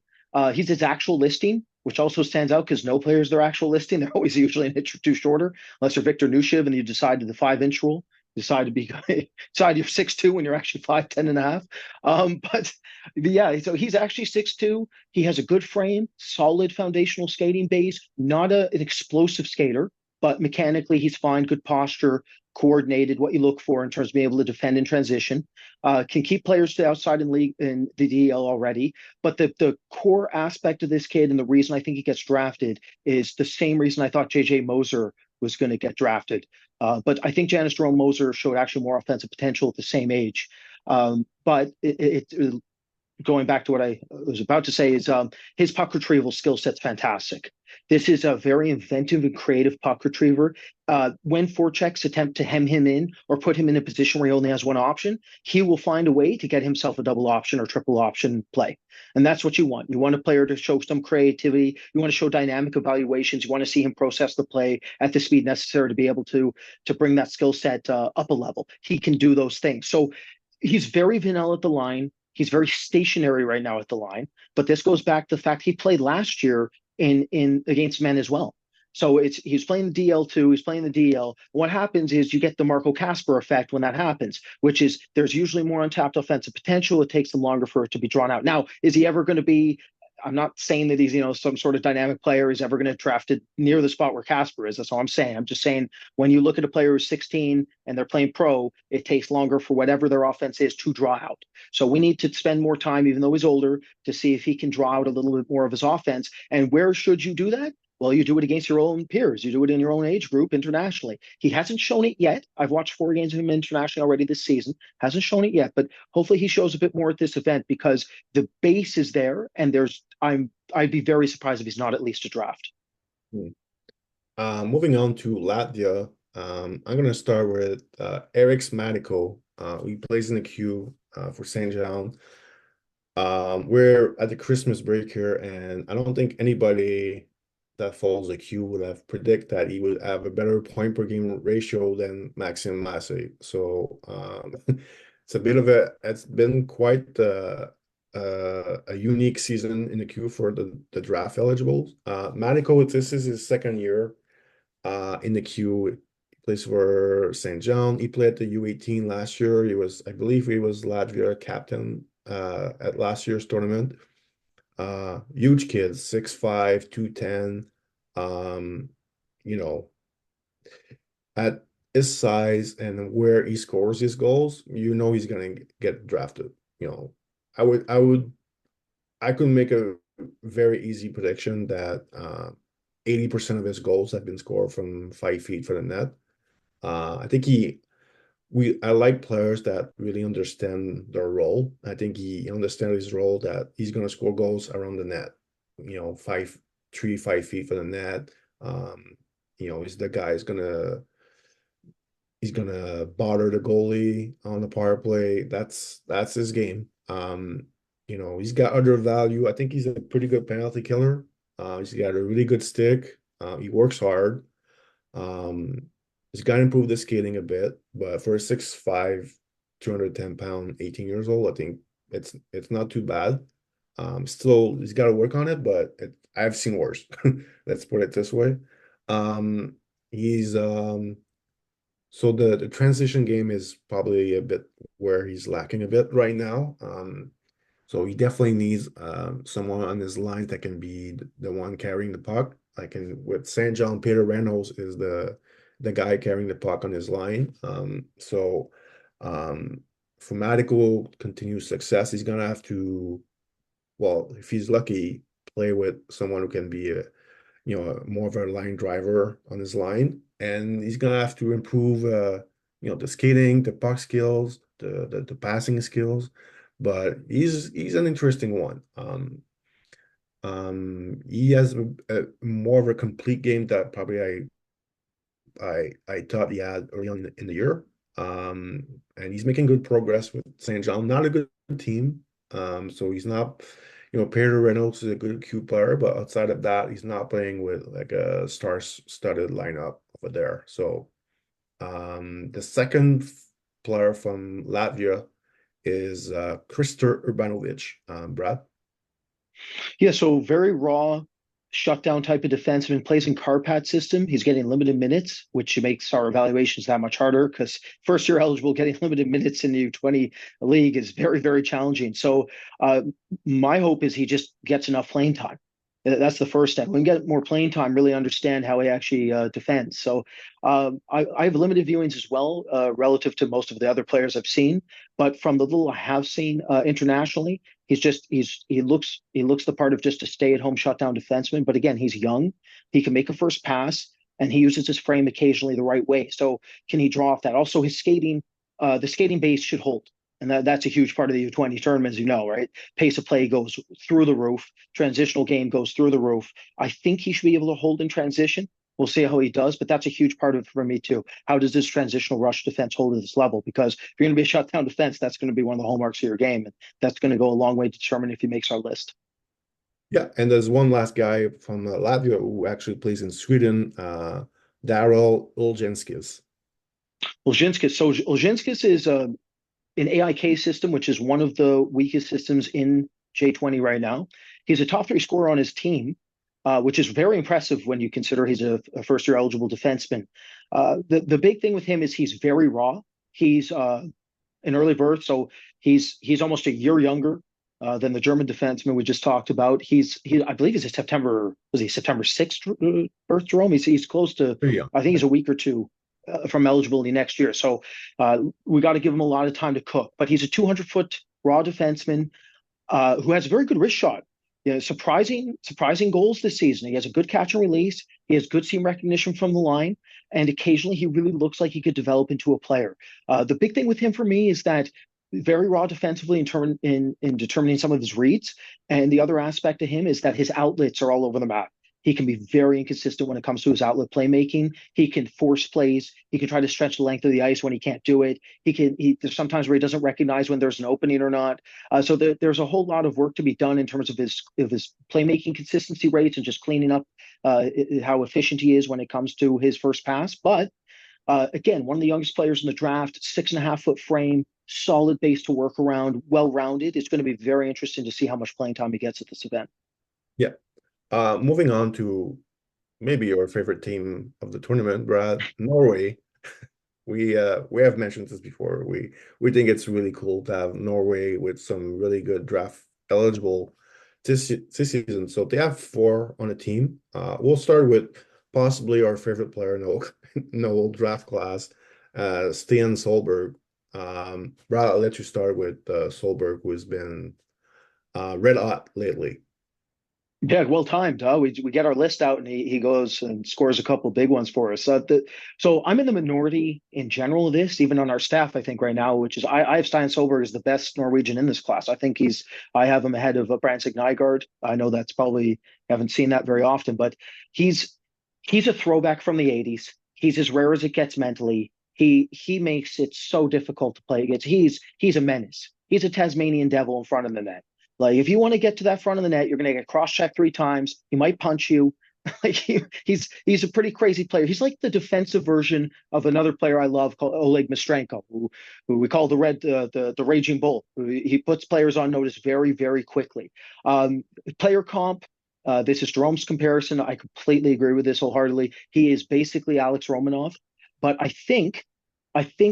He's his actual listing, which also stands out because no players their actual listing. They're always usually an inch or two shorter, unless you're Victor Nushiv and you decide to the 5-inch rule. Decide to be decide you're 6'2" when you're actually 5'10" and a half. But yeah, so he's actually 6'2". He has a good frame, solid foundational skating base, not an explosive skater, but mechanically he's fine, good posture, coordinated, what you look for in terms of being able to defend in transition. Can keep players to the outside in league in the DL already. But the core aspect of this kid and the reason I think he gets drafted is the same reason I thought JJ Moser was going to get drafted. But I think Janis Jerome Moser showed actually more offensive potential at the same age. But going back to what I was about to say is his puck retrieval skill set's fantastic. This is a very inventive and creative puck retriever. When forechecks attempt to hem him in or put him in a position where he only has one option, he will find a way to get himself a double option or triple option play. And that's what you want. You want a player to show some creativity. You want to show dynamic evaluations. You want to see him process the play at the speed necessary to be able to bring that skill set up a level. He can do those things. So he's very vanilla at the line. He's very stationary right now at the line, but this goes back to the fact he played last year in against men as well. So he's playing the DL too. He's playing the DL. What happens is you get the Marco Casper effect when that happens, which is there's usually more untapped offensive potential. It takes them longer for it to be drawn out. Now, is he ever going to be? I'm not saying that he's some sort of dynamic player is ever going to draft it near the spot where Casper is. That's all I'm saying. I'm just saying when you look at a player who's 16 and they're playing pro, it takes longer for whatever their offense is to draw out. So we need to spend more time, even though he's older, to see if he can draw out a little bit more of his offense. And where should you do that? Well, you do it against your own peers. You do it in your own age group internationally. He hasn't shown it yet. I've watched 4 games of him internationally already this season. Hasn't shown it yet, but hopefully he shows a bit more at this event because the base is there, and I'd be very surprised if he's not at least a draft. Moving on to Latvia, I'm going to start with Eriks Mateiko. He plays in the queue for St. John. We're at the Christmas break here, and I don't think anybody that follows the queue would have predicted that he would have a better point per game ratio than Maxim Massey. So it's been quite a unique season in the queue for the draft eligibles. Mateiko, this is his second year in the queue. He plays for St. John. He played at the U18 last year. I believe he was Latvia captain at last year's tournament. Huge kid, 6'5", 210. At his size and where he scores his goals, he's gonna get drafted. I could make a very easy prediction that 80% of his goals have been scored from 5 feet for the net. I think I like players that really understand their role. I think he understands his role that he's going to score goals around the net, 5 feet for the net. He's the guy he's gonna bother the goalie on the power play. That's his game. He's got other value. I think he's a pretty good penalty killer. He's got a really good stick. He works hard. Um, he's got to improve the skating a bit, but for a 6'5", 210-pound, 18 years old, I think it's not too bad. Still, he's got to work on it, but I've seen worse. Let's put it this way. He's so the transition game is probably a bit where he's lacking a bit right now. So he definitely needs someone on his line that can be the one carrying the puck. Like with St. John, Peter Reynolds is the guy carrying the puck on his line. Um, for Mateiko continued success, he's gonna have to, well, if he's lucky, play with someone who can be a more of a line driver on his line, and he's gonna have to improve, the skating, the puck skills, the passing skills. But he's an interesting one. He has a more of a complete game that probably I thought he had early on in the year. And he's making good progress with St. John. Not a good team. So he's not, Peter Reynolds is a good Q player, but outside of that, he's not playing with like a star-studded lineup over there. So the second player from Latvia is Kristers Urbanovics, Brad. Yeah, so very raw shutdown type of defenseman, plays in Carpat system. He's getting limited minutes, which makes our evaluations that much harder because first year eligible getting limited minutes in the U20 league is very, very challenging. So my hope is he just gets enough playing time. That's the first step. When we get more playing time, really understand how he actually defends. So I have limited viewings as well relative to most of the other players I've seen. But from the little I have seen internationally, he looks the part of just a stay-at-home shutdown defenseman. But again, he's young. He can make a first pass, and he uses his frame occasionally the right way. So can he draw off that? Also, his skating, the skating base should hold. And that's a huge part of the U20 tournament, as you know, right? Pace of play goes through the roof. Transitional game goes through the roof. I think he should be able to hold in transition. We'll see how he does, but that's a huge part of it for me too. How does this transitional rush defense hold at this level? Because if you're going to be a shutdown defense, that's going to be one of the hallmarks of your game, and that's going to go a long way to determine if he makes our list. Yeah, and there's one last guy from Latvia who actually plays in Sweden, Darels Uljanskis. Uljanskis. So Uljanskis is an AIK system, which is one of the weakest systems in J20 right now. He's a top three scorer on his team, which is very impressive when you consider he's a first year eligible defenseman. The big thing with him is he's very raw. He's an early birth, so he's almost a year younger than the German defenseman we just talked about. I believe he's a September 6th birth, Jérome? He's close to, Yeah. I think he's a week or two from eligibility next year. So we got to give him a lot of time to cook. But he's a 200-foot raw defenseman who has a very good wrist shot. Surprising goals this season. He has a good catch and release. He has good seam recognition from the line, and occasionally he really looks like he could develop into a player. The big thing with him for me is that very raw defensively in determining some of his reads, and the other aspect to him is that his outlets are all over the map. He can be very inconsistent when it comes to his outlet playmaking. He can force plays. He can try to stretch the length of the ice when he can't do it. There's sometimes where he doesn't recognize when there's an opening or not. So there's a whole lot of work to be done in terms of his playmaking consistency rates and just cleaning up how efficient he is when it comes to his first pass. But again, one of the youngest players in the draft, 6.5-foot frame, solid base to work around, well-rounded. It's going to be very interesting to see how much playing time he gets at this event. Yeah. Moving on to maybe your favorite team of the tournament, Brad, Norway. We have mentioned this before. We think it's really cool to have Norway with some really good draft eligible this season. So they have 4 on a team. We'll start with possibly our favorite player in the whole draft class, Stian Solberg. Brad, I'll let you start with Solberg, who's been red hot lately. Yeah, well timed. We get our list out and he goes and scores a couple big ones for us. So I'm in the minority in general of this, even on our staff, I think right now, which is I have Stian Solberg as the best Norwegian in this class. I have him ahead of Brandsegg-Nygard. I know that's probably haven't seen that very often, but he's a throwback from the 80s. He's as rare as it gets mentally. He makes it so difficult to play against. He's a menace. He's a Tasmanian devil in front of the net. Like if you want to get to that front of the net, you're going to get cross-checked 3 times. He might punch you. Like he's a pretty crazy player. He's like the defensive version of another player I love called Oleg Mastrenko, who we call the Raging Bull. He puts players on notice very, very quickly. Player comp. This is Jerome's comparison. I completely agree with this wholeheartedly. He is basically Alex Romanov, but I think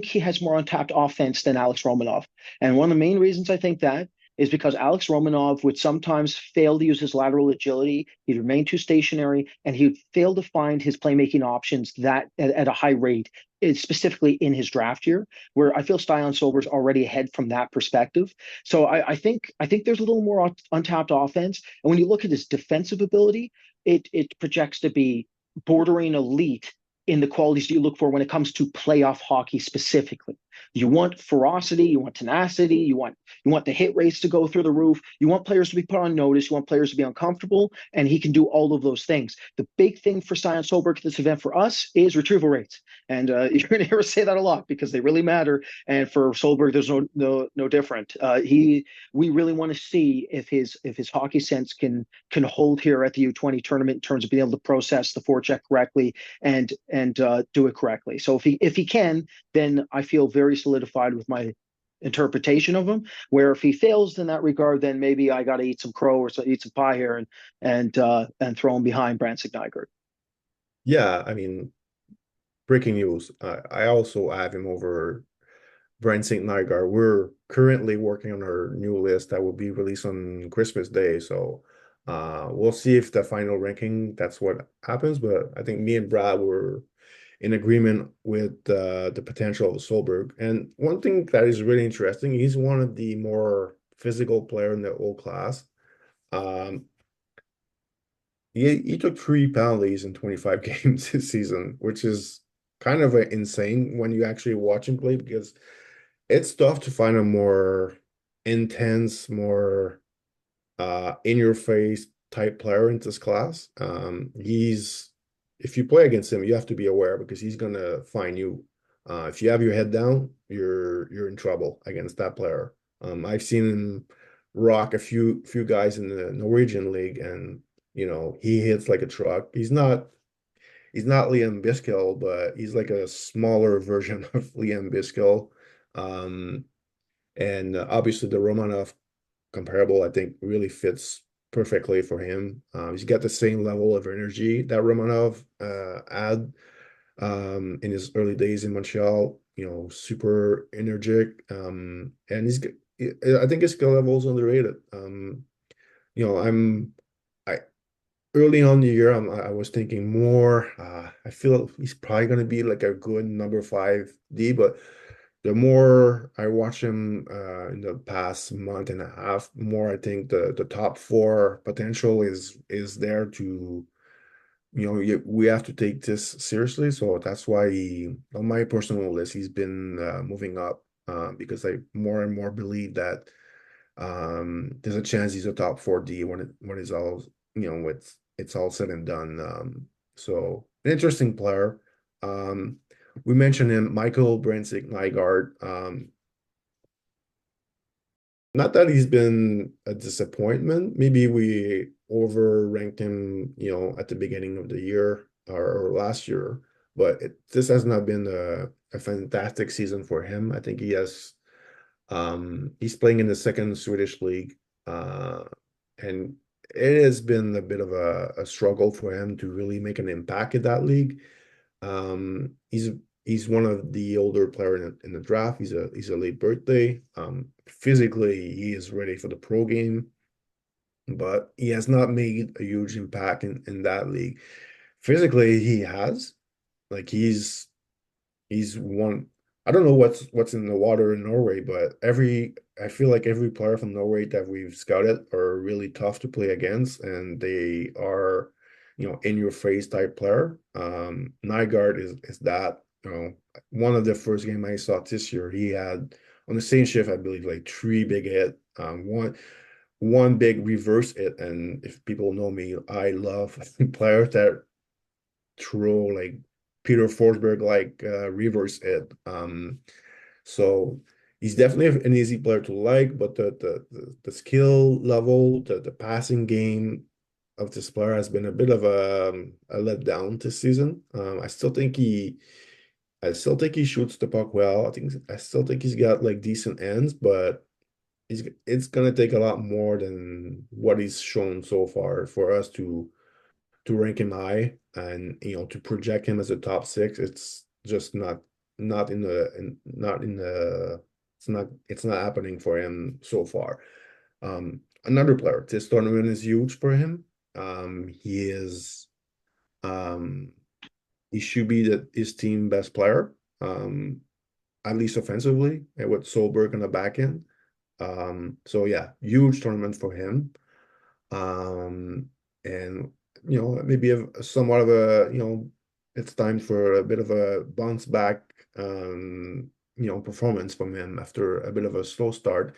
he has more untapped offense than Alex Romanov. And one of the main reasons I think that is because Alex Romanov would sometimes fail to use his lateral agility. He'd remain too stationary, and he'd fail to find his playmaking options that at a high rate, specifically in his draft year, where I feel Stian Solberg's already ahead from that perspective. So I think there's a little more untapped offense. And when you look at his defensive ability, it projects to be bordering elite in the qualities you look for when it comes to playoff hockey specifically. You want ferocity, you want tenacity, you want the hit rates to go through the roof, you want players to be put on notice, you want players to be uncomfortable, and he can do all of those things. The big thing for Stian Solberg at this event for us is retrieval rates, and you're going to hear us say that a lot because they really matter. And for Solberg, there's no different. We really want to see if his hockey sense can hold here at the U20 tournament in terms of being able to process the forecheck correctly and do it correctly. So if he can, then I feel very solidified with my interpretation of him. Where if he fails in that regard, then maybe I got to eat some crow or eat some pie here and throw him behind Brandsegg-Nygard. Yeah, I mean, breaking news. I also have him over Brandsegg-Nygard. We're currently working on our new list that will be released on Christmas Day. So we'll see if the final ranking, that's what happens. But I think me and Brad were in agreement with the potential of Solberg. And one thing that is really interesting, he's one of the more physical player in the whole class. Um, he took 3 penalties in 25 games this season, which is kind of insane when you actually watch him play because it's tough to find a more intense, more in your face type player in this class. He's if you play against him, you have to be aware because he's gonna find you. If you have your head down, you're in trouble against that player. I've seen him rock a few guys in the Norwegian league, and he hits like a truck. He's not Liam Biskill, but he's like a smaller version of Liam Biskill. Um, and obviously the Romanov comparable, I think, really fits perfectly for him. He's got the same level of energy that Romanov had in his early days in Montreal. Super energetic, and I think his skill level is underrated. I'm I early on in the year, I was thinking more. I feel he's probably going to be like a good number 5D, but the more I watch him in the past month and a half, more I think the top four potential is there to, we have to take this seriously. So that's why on my personal list, he's been moving up because I more and more believe that there's a chance he's a top 4D when it's all it's all said and done. So an interesting player. We mentioned him, Michael Brandsegg-Nygard. Not that he's been a disappointment. Maybe we overranked him, at the beginning of the year or last year, but this has not been a fantastic season for him. I think he's playing in the second Swedish league, and it has been a bit of a struggle for him to really make an impact in that league. He's one of the older player in the draft. He's a late birthday. Physically, he is ready for the pro game, but he has not made a huge impact in that league. Physically, he has. Like he's one. I don't know what's in the water in Norway, but I feel like every player from Norway that we've scouted are really tough to play against, and they are, in your face type player. Nygard is that, one of the first game I saw this year, he had on the same shift, I believe, like 3 big hit, one big reverse hit, and if people know me, I love players that throw like Peter Forsberg like reverse it. So he's definitely an easy player to like, but the skill level, the passing game, of this player has been a bit of a letdown this season. I still think he shoots the puck well. I still think he's got like decent ends, but it's gonna take a lot more than what he's shown so far for us to rank him high and to project him as a top six. It's just not in the not in the it's not happening for him so far. Another player, this tournament is huge for him. He is he should be his team best player, at least offensively, and with Solberg on the back end. So yeah, huge tournament for him. And maybe somewhat of it's time for a bit of a bounce back, performance from him after a bit of a slow start.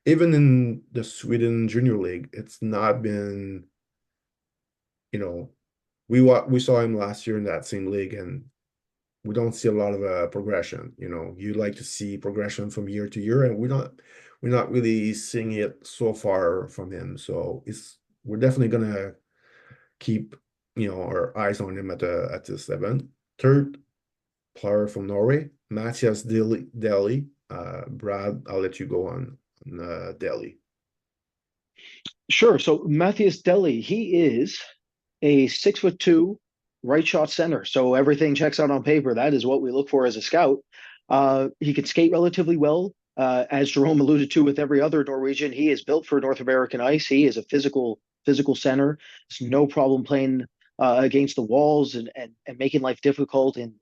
Even in the Sweden Junior League, it's not been, we saw him last year in that same league, and we don't see a lot of progression. You like to see progression from year to year, and we're not really seeing it so far from him. So we're definitely gonna keep our eyes on him at this event. Third player from Norway, Mathias Dehli. Brad, I'll let you go on Dehli. Sure. So Mathias Dehli, he is a 6'2" right shot center. So everything checks out on paper. That is what we look for as a scout. He can skate relatively well. As Jérome alluded to with every other Norwegian, he is built for North American ice. He is a physical center. There's no problem playing against the walls and making life difficult and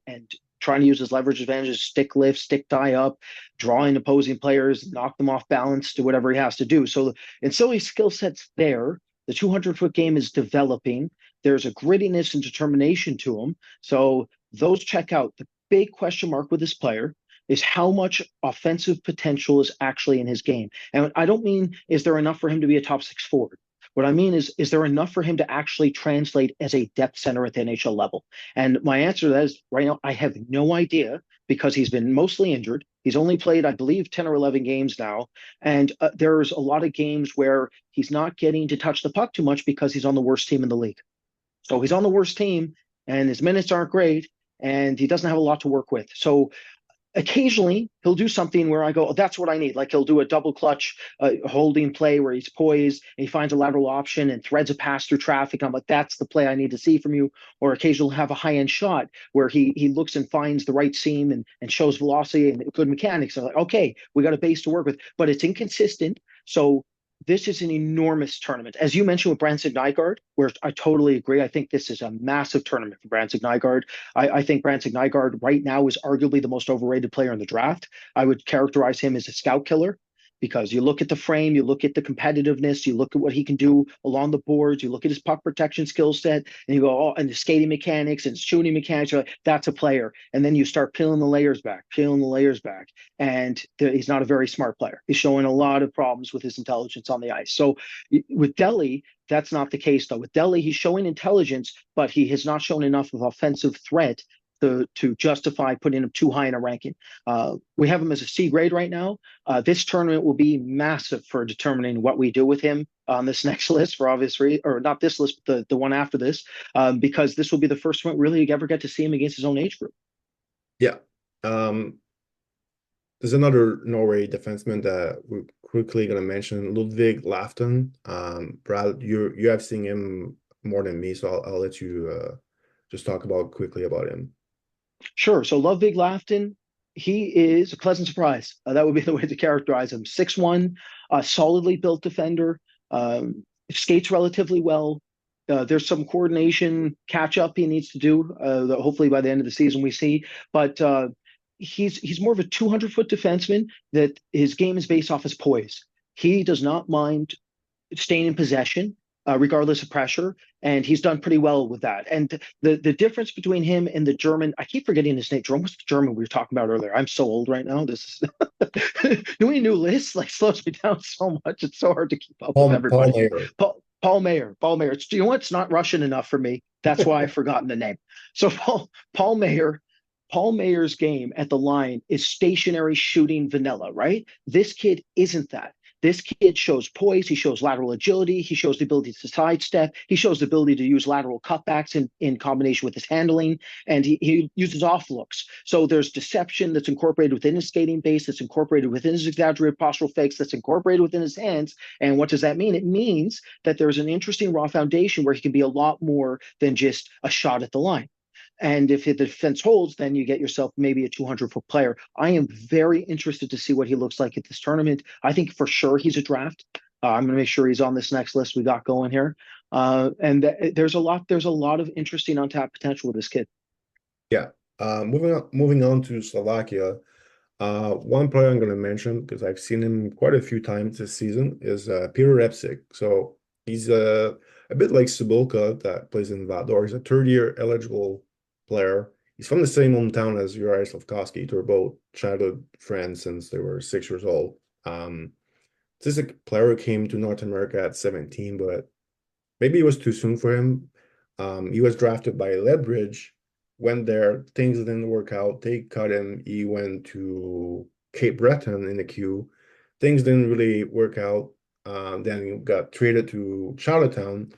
trying to use his leverage advantages, stick lift, stick tie up, drawing opposing players, knock them off balance, do whatever he has to do. So his skill set's there. The 200-foot game is developing. There's a grittiness and determination to him. So those check out. The big question mark with this player is how much offensive potential is actually in his game. And I don't mean, is there enough for him to be a top six forward? What I mean is there enough for him to actually translate as a depth center at the NHL level? And my answer to that is right now, I have no idea because he's been mostly injured. He's only played, I believe, 10 or 11 games now. And there's a lot of games where he's not getting to touch the puck too much because he's on the worst team in the league. So he's on the worst team and his minutes aren't great and he doesn't have a lot to work with. So occasionally he'll do something where I go, oh, that's what I need. Like he'll do a double clutch holding play where he's poised and he finds a lateral option and threads a pass through traffic. I'm like, that's the play I need to see from you. Or occasionally he'll have a high end shot where he looks and finds the right seam and shows velocity and good mechanics. I'm like, okay, we got a base to work with, but it's inconsistent. So this is an enormous tournament. As you mentioned with Brandsegg-Nygard, where I totally agree. I think this is a massive tournament for Brandsegg-Nygard. I think Brandsegg-Nygard right now is arguably the most overrated player in the draft. I would characterize him as a scout killer because you look at the frame, you look at the competitiveness, you look at what he can do along the boards, you look at his puck protection skill set, and you go, oh, and the skating mechanics and shooting mechanics, you're like, that's a player. And then you start peeling the layers back, and he's not a very smart player. He's showing a lot of problems with his intelligence on the ice. So with Dehli, that's not the case, though. With Dehli, he's showing intelligence, but he has not shown enough of offensive threat to justify putting him too high in a ranking. We have him as a C grade right now. This tournament will be massive for determining what we do with him on this next list for obvious reasons, or not this list, but the one after this, because this will be the first one really you ever get to see him against his own age group. Yeah. There's another Norway defenseman that we're quickly going to mention, Ludvig Lafton. Brad, you have seen him more than me, so I'll let you just talk quickly about him. Sure. So Ludvig Lafton, he is a pleasant surprise. That would be the way to characterize him. 6'1", solidly built defender, skates relatively well. There's some coordination catch up he needs to do. Hopefully by the end of the season we see, but he's more of a 200-foot defenseman that his game is based off his poise. He does not mind staying in possession, regardless of pressure, and he's done pretty well with that. And the difference between him and the German, I keep forgetting his name. Jérome, what's the German we were talking about earlier? I'm so old right now. This is doing new lists like slows me down so much. It's so hard to keep up with everybody. Paul Mayer. You know what? It's not Russian enough for me. That's why I've forgotten the name. So Paul Mayer's game at the line is stationary shooting vanilla, right? This kid isn't that. This kid shows poise. He shows lateral agility. He shows the ability to sidestep. He shows the ability to use lateral cutbacks in combination with his handling. And he uses off looks. So there's deception that's incorporated within his skating base, that's incorporated within his exaggerated postural fakes, that's incorporated within his hands. And what does that mean? It means that there's an interesting raw foundation where he can be a lot more than just a shot at the line. And if the defense holds, then you get yourself maybe a 200-foot player. I am very interested to see what he looks like at this tournament. I think for sure he's a draft. I'm going to make sure he's on this next list we got going here. There's a lot of interesting untapped potential with this kid. Yeah. Moving on to Slovakia. One player I'm going to mention, because I've seen him quite a few times this season, is Peter Repcik. So he's a bit like Cibulka that plays in Vador. He's a third-year eligible player. He's from the same hometown as Juraj Slafkovský. They're both childhood friends since they were 6 years old. This is a player who came to North America at 17, but maybe it was too soon for him. He was drafted by Lethbridge, went there, things didn't work out. They cut him. He went to Cape Breton in the queue. Things didn't really work out. Then he got traded to Charlottetown.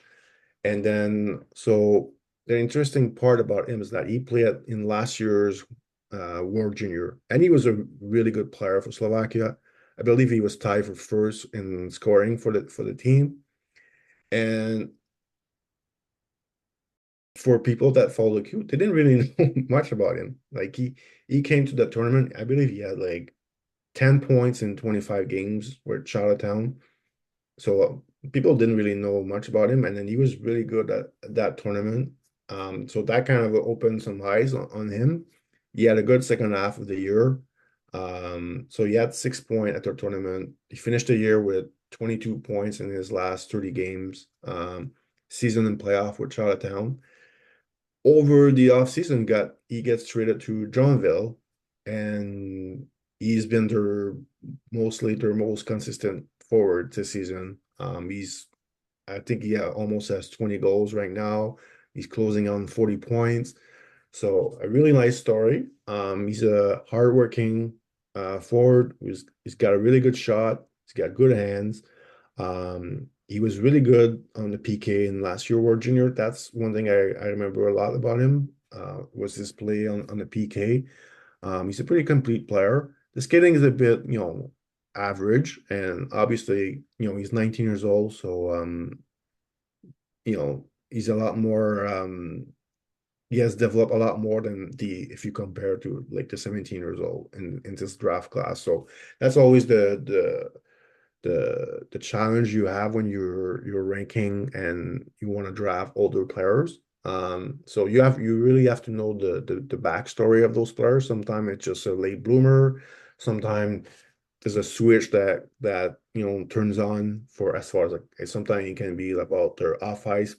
And then, so the interesting part about him is that he played in last year's World Junior, and he was a really good player for Slovakia. I believe he was tied for first in scoring for the team. And for people that follow the queue, they didn't really know much about him. Like he came to the tournament. I believe he had like 10 points in 25 games with Charlottetown. So people didn't really know much about him, and then he was really good at that tournament. So that kind of opened some eyes on him. He had a good second half of the year. So he had 6 points at the tournament. He finished the year with 22 points in his last 30 games, season and playoff with Charlottetown. Over the offseason, he gets traded to Joinville, and he's been their most consistent forward this season. I think he almost has 20 goals right now. He's closing on 40 points. So a really nice story. He's a hardworking forward. He's got a really good shot. He's got good hands. He was really good on the PK in last year World Junior. That's one thing I remember a lot about him, was his play on the PK. He's a pretty complete player. The skating is a bit, average, and obviously, he's 19 years old, so he's a lot more he has developed a lot more than if you compare to like the 17 years old in this draft class. So that's always the challenge you have when you're ranking and you want to draft older players. So you really have to know the backstory of those players. Sometimes it's just a late bloomer. Sometimes there's a switch that turns on for, as far as like, sometimes it can be about their off ice,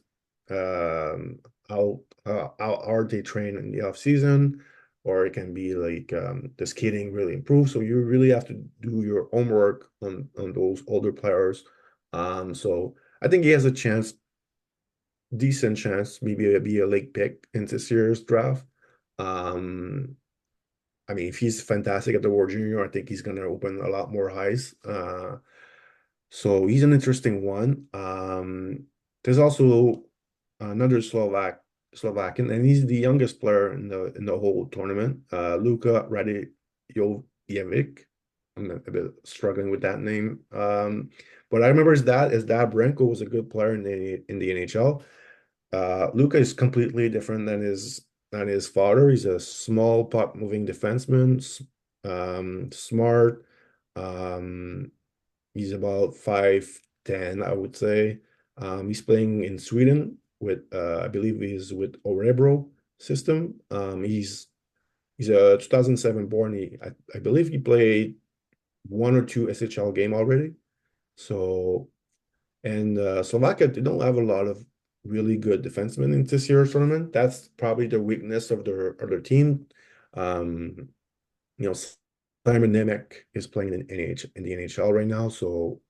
how hard they train in the off season, or it can be like the skating really improves. So you really have to do your homework on those older players. So I think he has a chance, decent chance, maybe be a late pick in this year's draft. I mean, if he's fantastic at the World Junior, I think he's going to open a lot more eyes. So he's an interesting one. There's also another Slovakian, and he's the youngest player in the whole tournament, Luka Radivojevic. I'm a bit struggling with that name. But I remember his dad Branko was a good player in the NHL. Luka is completely different than his father. He's a small puck moving defenseman, smart. He's about 5'10", I would say. He's playing in Sweden with I believe he's with Orebro system. He's a 2007 born. I believe he played 1 or 2 SHL game already. So, and Slovakia, they don't have a lot of really good defensemen in this year's tournament. That's probably the weakness of their team. Simon Nemec is playing in the NHL right now, so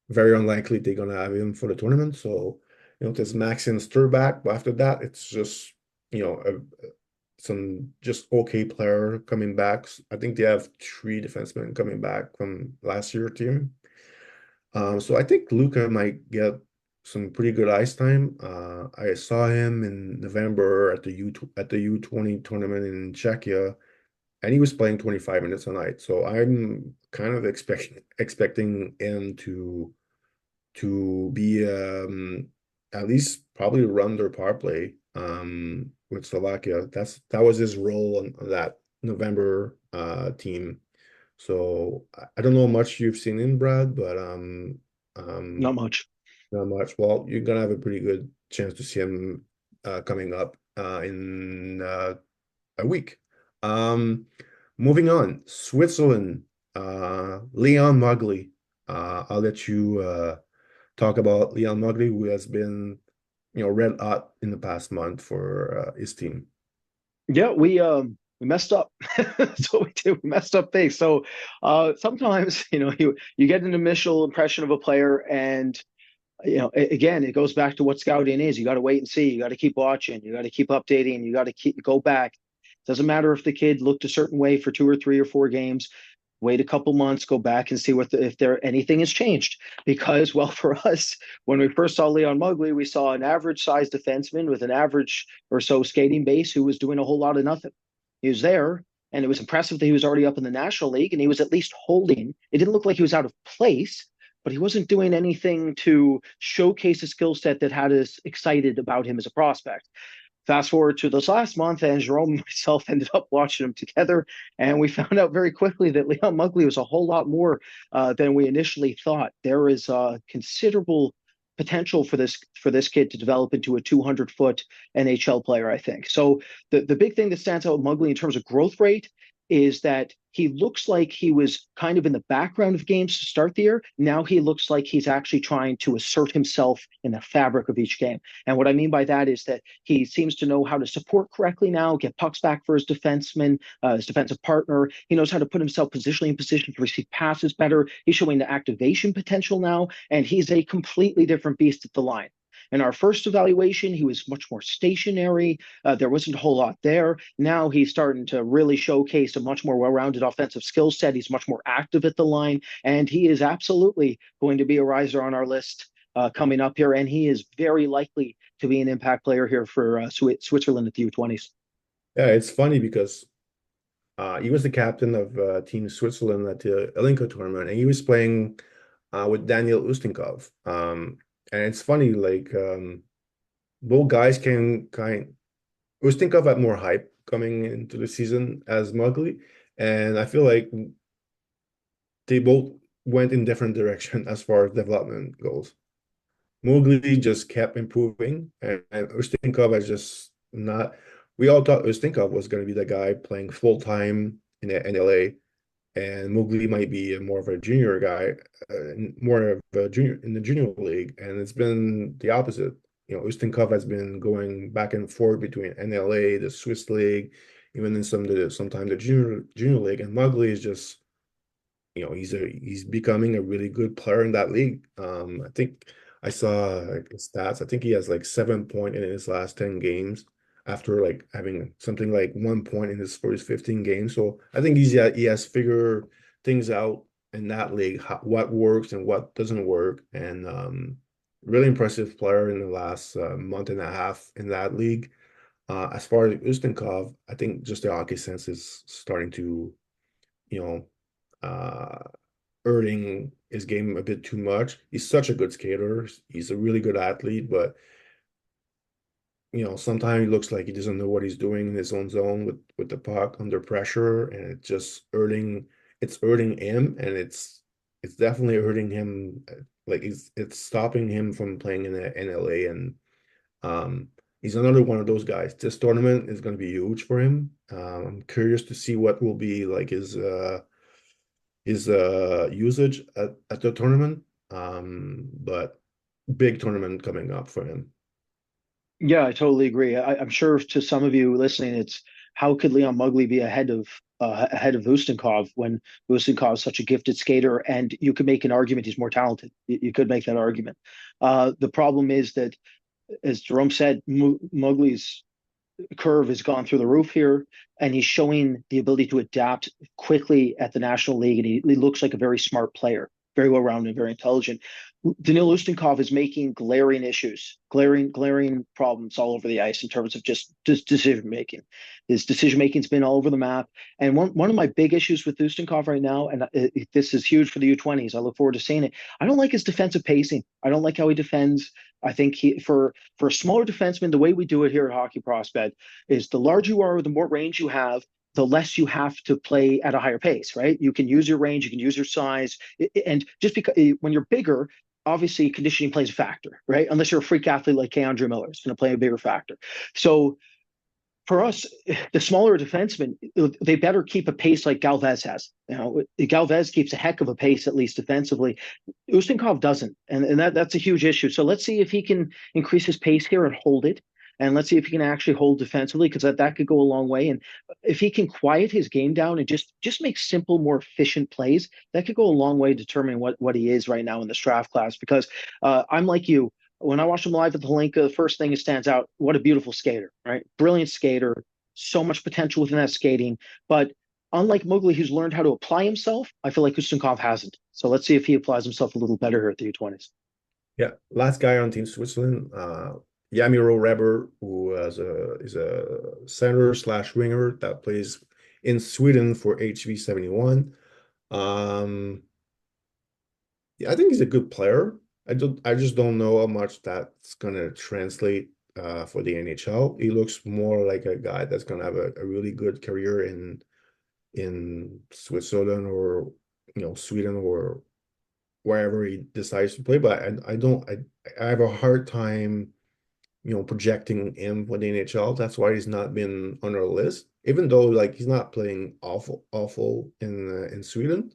very unlikely they're gonna have him for the tournament. So, there's Maxim Sturback, but after that, it's just some just okay player coming back. I think they have 3 defensemen coming back from last year's team. So I think Luka might get some pretty good ice time. I saw him in November at the U20 tournament in Czechia, and he was playing 25 minutes a night. So I'm kind of expecting him to be at least probably run their power play with Slovakia. That was his role on that November team. So I don't know how much you've seen in Brad, but Not much. not much. Well, you're gonna have a pretty good chance to see him coming up in a week. Um, moving on, Switzerland, Leon Muggli. I'll let you talk about Leon Muggli, who has been, red hot in the past month for his team. Yeah, we messed up. That's what we did. We messed up big. So sometimes, you get an initial impression of a player, and again, it goes back to what scouting is. You got to wait and see. You got to keep watching. You got to keep updating. You got to keep go back. Doesn't matter if the kid looked a certain way for 2 or 3 or 4 games. Wait a couple months, go back and see if there anything has changed. Because, well, for us, when we first saw Leon Muggli, we saw an average sized defenseman with an average or so skating base who was doing a whole lot of nothing. He was there, and it was impressive that he was already up in the National League, and he was at least holding. It didn't look like he was out of place, but he wasn't doing anything to showcase a skill set that had us excited about him as a prospect. Fast forward to this last month, and Jérome and myself ended up watching them together, and we found out very quickly that Leon Muggli was a whole lot more than we initially thought. There is considerable potential for this kid to develop into a 200-foot NHL player, I think. So the big thing that stands out with Muggli in terms of growth rate is that he looks like he was kind of in the background of games to start the year. Now he looks like he's actually trying to assert himself in the fabric of each game. And what I mean by that is that he seems to know how to support correctly now, get pucks back for his defenseman, his defensive partner. He knows how to put himself positionally in position to receive passes better. He's showing the activation potential now, and he's a completely different beast at the line. In our first evaluation, he was much more stationary. There wasn't a whole lot there. Now he's starting to really showcase a much more well-rounded offensive skill set. He's much more active at the line, and he is absolutely going to be a riser on our list coming up here. And he is very likely to be an impact player here for Switzerland at the U20s. Yeah, it's funny because he was the captain of Team Switzerland at the Elinka tournament, and he was playing with Daniil Ustinkov. And it's funny, like both guys can Ustinkov had more hype coming into the season as Muggli, and I feel like they both went in different direction as far as development goes. Muggli just kept improving, and Ustinkov has just not. We all thought Ustinkov was going to be the guy playing full time in the NLA, and Muggli might be more of a junior guy, more of a junior in the junior league, and it's been the opposite. Ustinkov has been going back and forth between NLA, the Swiss league, even in sometimes the junior league, and Muggli is just, he's becoming a really good player in that league. I think I saw like his stats. I think he has like 7 point in his last 10 games after like having something like 1 point in his first 15 games. So I think he has figured things out in that league, what works and what doesn't work. And really impressive player in the last month and a half in that league. As far as Ustinkov, I think just the hockey sense is starting to, you know, earning his game a bit too much. He's such a good skater. He's a really good athlete, but sometimes he looks like he doesn't know what he's doing in his own zone with the puck under pressure, and it's hurting him, and it's definitely hurting him. Like it's stopping him from playing in the NLA, and he's another one of those guys. This tournament is going to be huge for him. I'm curious to see what will be like his usage at the tournament. But big tournament coming up for him. Yeah, I totally agree. I'm sure to some of you listening, it's how could Leon Muggli be ahead of Ustinkov when Ustinkov is such a gifted skater, and you could make an argument he's more talented. You could make that argument. The problem is that, as Jérome said, Muggli's curve has gone through the roof here, and he's showing the ability to adapt quickly at the National League, and he looks like a very smart player, very well-rounded, very intelligent. Daniil Ustinkov is making glaring issues, glaring problems all over the ice in terms of just decision making. His decision making's been all over the map. And one of my big issues with Ustinkov right now, and this is huge for the U20s, I look forward to seeing it. I don't like his defensive pacing. I don't like how he defends. I think for a smaller defenseman, the way we do it here at Hockey Prospect is the larger you are, the more range you have, the less you have to play at a higher pace, right? You can use your range, you can use your size, and just because when you're bigger, obviously conditioning plays a factor, right? Unless you're a freak athlete like Keandre Miller, it's going to play a bigger factor. So for us, the smaller defensemen, they better keep a pace like Galvas has. You know, Galvas keeps a heck of a pace, at least defensively. Ustinkov doesn't, and that's a huge issue. So let's see if he can increase his pace here and hold it. And let's see if he can actually hold defensively, because that could go a long way. And if he can quiet his game down and just make simple, more efficient plays, that could go a long way determining what he is right now in this draft class. Because I'm like you. When I watch him live at the Hlinka, the first thing that stands out, what a beautiful skater, right? Brilliant skater, so much potential within that skating. But unlike Muggli, who's learned how to apply himself, I feel like Ustinkov hasn't. So let's see if he applies himself a little better here at the U20s. Yeah, last guy on Team Switzerland, Jamiro Reber, who is a center slash winger that plays in Sweden for HV71. Yeah, I think he's a good player. I just don't know how much that's gonna translate for the NHL. He looks more like a guy that's gonna have a really good career in Switzerland, or Sweden, or wherever he decides to play. But I have a hard time projecting him for the NHL. That's why he's not been on our list, even though like he's not playing awful in Sweden.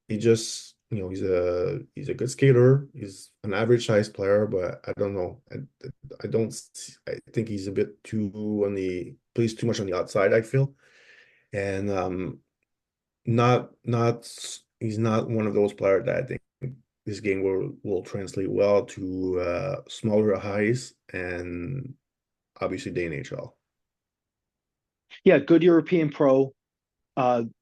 He just, he's a good skater. He's an average size player, but I don't know. I don't. I think he's a bit too plays too much on the outside, I feel, and not he's not one of those players that I think this game will translate well to smaller highs and obviously the NHL. Yeah, good European pro.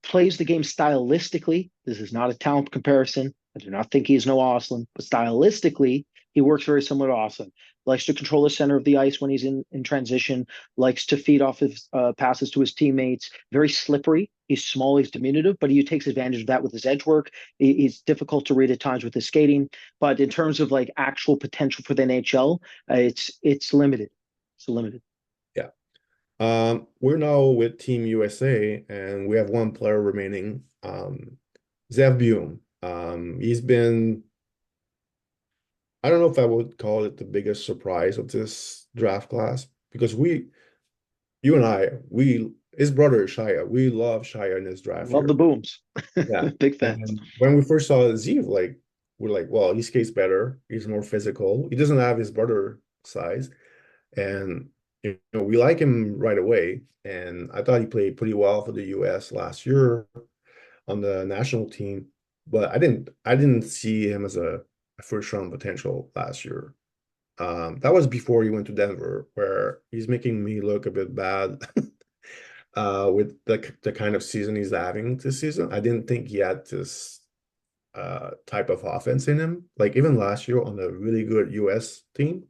Plays the game stylistically. This is not a talent comparison. I do not think he's no Austin, but stylistically, he works very similar to Austin. Likes to control the center of the ice when he's in transition, likes to feed off his passes to his teammates. Very slippery. He's small, he's diminutive, but he takes advantage of that with his edge work. He's difficult to read at times with his skating. But in terms of like actual potential for the NHL, it's limited. It's limited. Yeah. We're now with Team USA, and we have one player remaining, Zeev Buium. He's been, I don't know if I would call it the biggest surprise of this draft class, because you and I, his brother Shia, we love Shia in this draft Love year. the Booms. Yeah. Big fan. And when we first saw Zeev, like, we're like, well, he skates better. He's more physical. He doesn't have his brother size. And we like him right away, and I thought he played pretty well for the US last year on the national team, but I didn't see him as a first round potential last year. That was before he went to Denver, where he's making me look a bit bad with the kind of season he's having this season. I didn't think he had this type of offense in him. Like even last year on a really good US team,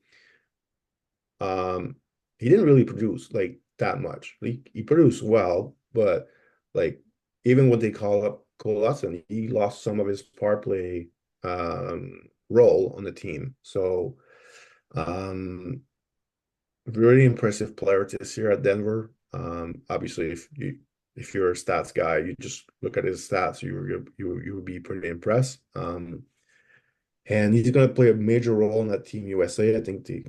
he didn't really produce like that much. He produced well, but like even what they call up Cole Hudson, he lost some of his power play role on the team. So very impressive player this year at Denver. Obviously, if you're a stats guy, you just look at his stats, you would be pretty impressed. And he's going to play a major role in that Team USA. I think they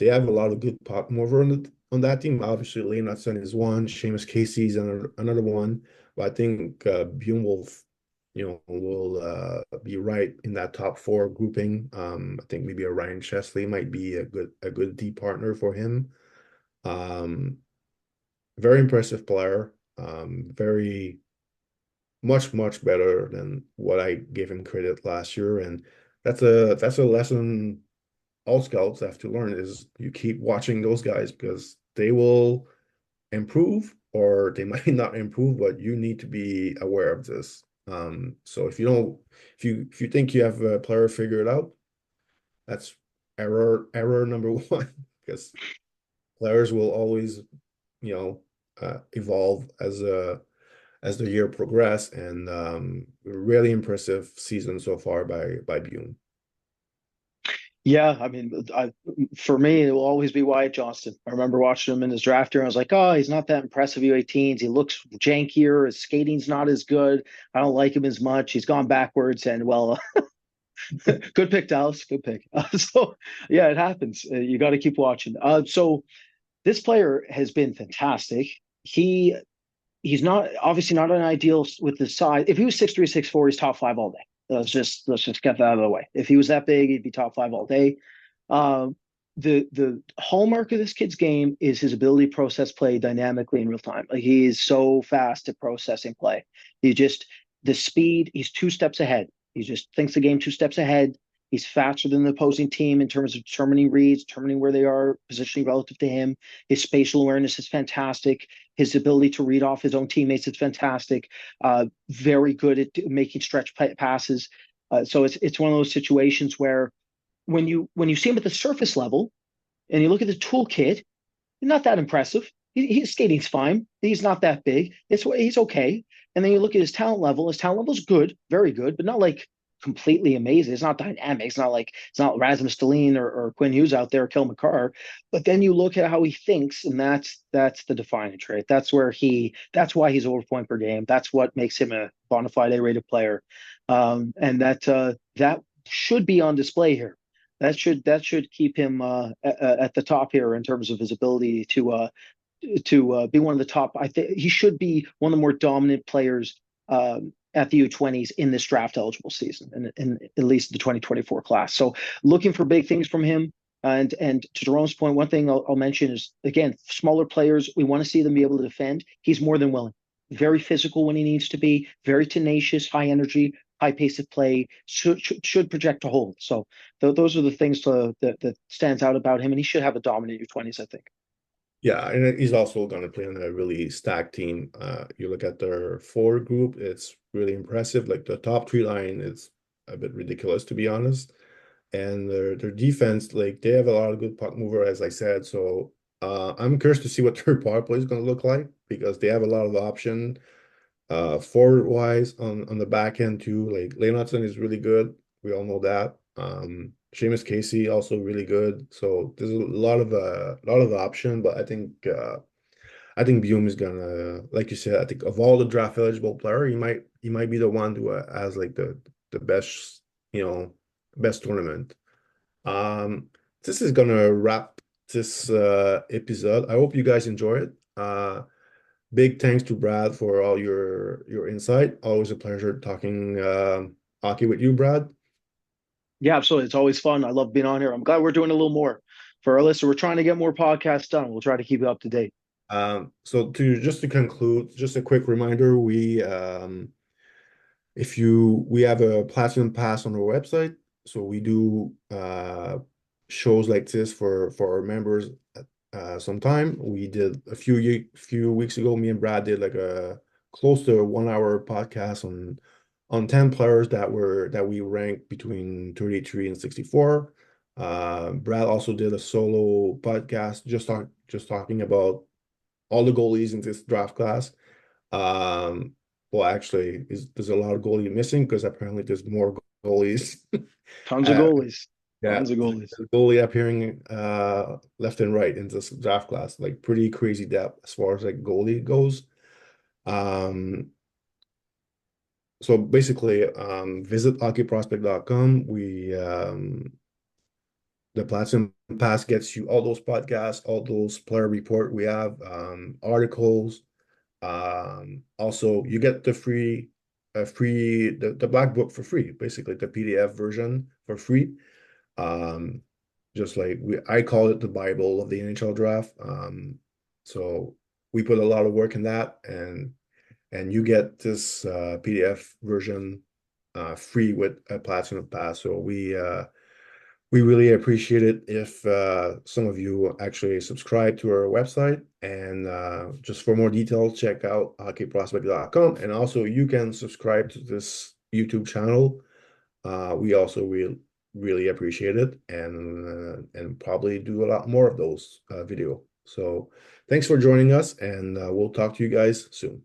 have a lot of good pop mover on that team. Obviously, Lane Hudson is one, Seamus Casey's another one. But I think Buium will be right in that top four grouping. I think maybe a Ryan Chesley might be a good D partner for him. Very impressive player. Very much better than what I gave him credit last year, and that's a lesson all scouts have to learn, is you keep watching those guys, because they will improve or they might not improve, but you need to be aware of this. So if you think you have a player figured out, that's error number one, because players will always, evolve as the year progress, and really impressive season so far by Buium. Yeah, I mean, for me, it will always be Wyatt Johnston. I remember watching him in his draft year. I was like, oh, he's not that impressive U18s. He looks jankier. His skating's not as good. I don't like him as much. He's gone backwards. And well, good pick, Dallas. Good pick. So yeah, it happens. You got to keep watching. So this player has been fantastic. He's not obviously not an ideal with the size. If he was 6'3", 6'4", he's top five all day. Let's just get that out of the way. If he was that big, he'd be top five all day. Uh, the hallmark of this kid's game is his ability to process play dynamically in real time. Like, he is so fast at processing play. The speed. He's two steps ahead. He just thinks the game two steps ahead. He's faster than the opposing team in terms of determining reads, determining where they are positioning relative to him. His spatial awareness is fantastic. His ability to read off his own teammates is fantastic. Very good at making stretch passes. So it's one of those situations where when you see him at the surface level and you look at the toolkit, not that impressive. His skating's fine. He's not that big. He's okay. And then you look at his talent level. His talent level's good, very good, but not like completely amazing. It's not dynamic. It's not Rasmus Dahlin or Quinn Hughes out there, or Kel McCarr. But then you look at how he thinks, and that's the defining trait. That's why he's over point per game. That's what makes him a bona fide A-rated player. And that should be on display here. That should keep him at the top here in terms of his ability to be one of the top. I think he should be one of the more dominant players at the U20s in this draft eligible season, and at least the 2024 class. So looking for big things from him. And to Jerome's point, one thing I'll mention is, again, smaller players, we want to see them be able to defend. He's more than willing. Very physical when he needs to be, very tenacious, high energy, high pace of play, should project to hold. So those are the things that stands out about him, and he should have a dominant U20s, I think. Yeah, and he's also going to play on a really stacked team. You look at their forward group, it's really impressive. Like, the top three line is a bit ridiculous, to be honest. And their defense, like, they have a lot of good puck mover, as I said. So I'm curious to see what their power play is going to look like, because they have a lot of option forward wise on the back end too. Like, Leonardson is really good. We all know that. Seamus Casey also really good. So there's a lot of option, but I think Buium is gonna, like you said, I think of all the draft eligible player, he might be the one who has like the best, best tournament. Um, this is gonna wrap this episode. I hope you guys enjoy it. Big thanks to Brad for all your insight. Always a pleasure talking hockey with you, Brad. Yeah, absolutely. It's always fun. I love being on here. I'm glad we're doing a little more for our listeners. We're trying to get more podcasts done. We'll try to keep you up to date. So to conclude, just a quick reminder, we have a platinum pass on our website, so we do shows like this for our members. Sometime we did a few weeks ago, me and Brad did like a close to 1 hour podcast on 10 players that we ranked between 33 and 64. Brad also did a solo podcast just talking about all the goalies in this draft class. Well, actually, there's a lot of goalie missing, because apparently there's more goalies. Tons of uh, goalies. yeah, Tons of goalies. goalie appearing left and right in this draft class, like pretty crazy depth as far as like goalie goes. Um, so basically, visit hockeyprospect.com. The Platinum Pass gets you all those podcasts, all those player report. We have articles. Also, you get the black book for free, basically the PDF version for free. Um, just like I call it the Bible of the NHL draft. So we put a lot of work in that, and you get this PDF version free with a Platinum Pass. So We really appreciate it if some of you actually subscribe to our website. And just for more details, check out hockeyprospect.com. And also, you can subscribe to this YouTube channel. We also really appreciate it, and probably do a lot more of those video. So thanks for joining us, and we'll talk to you guys soon.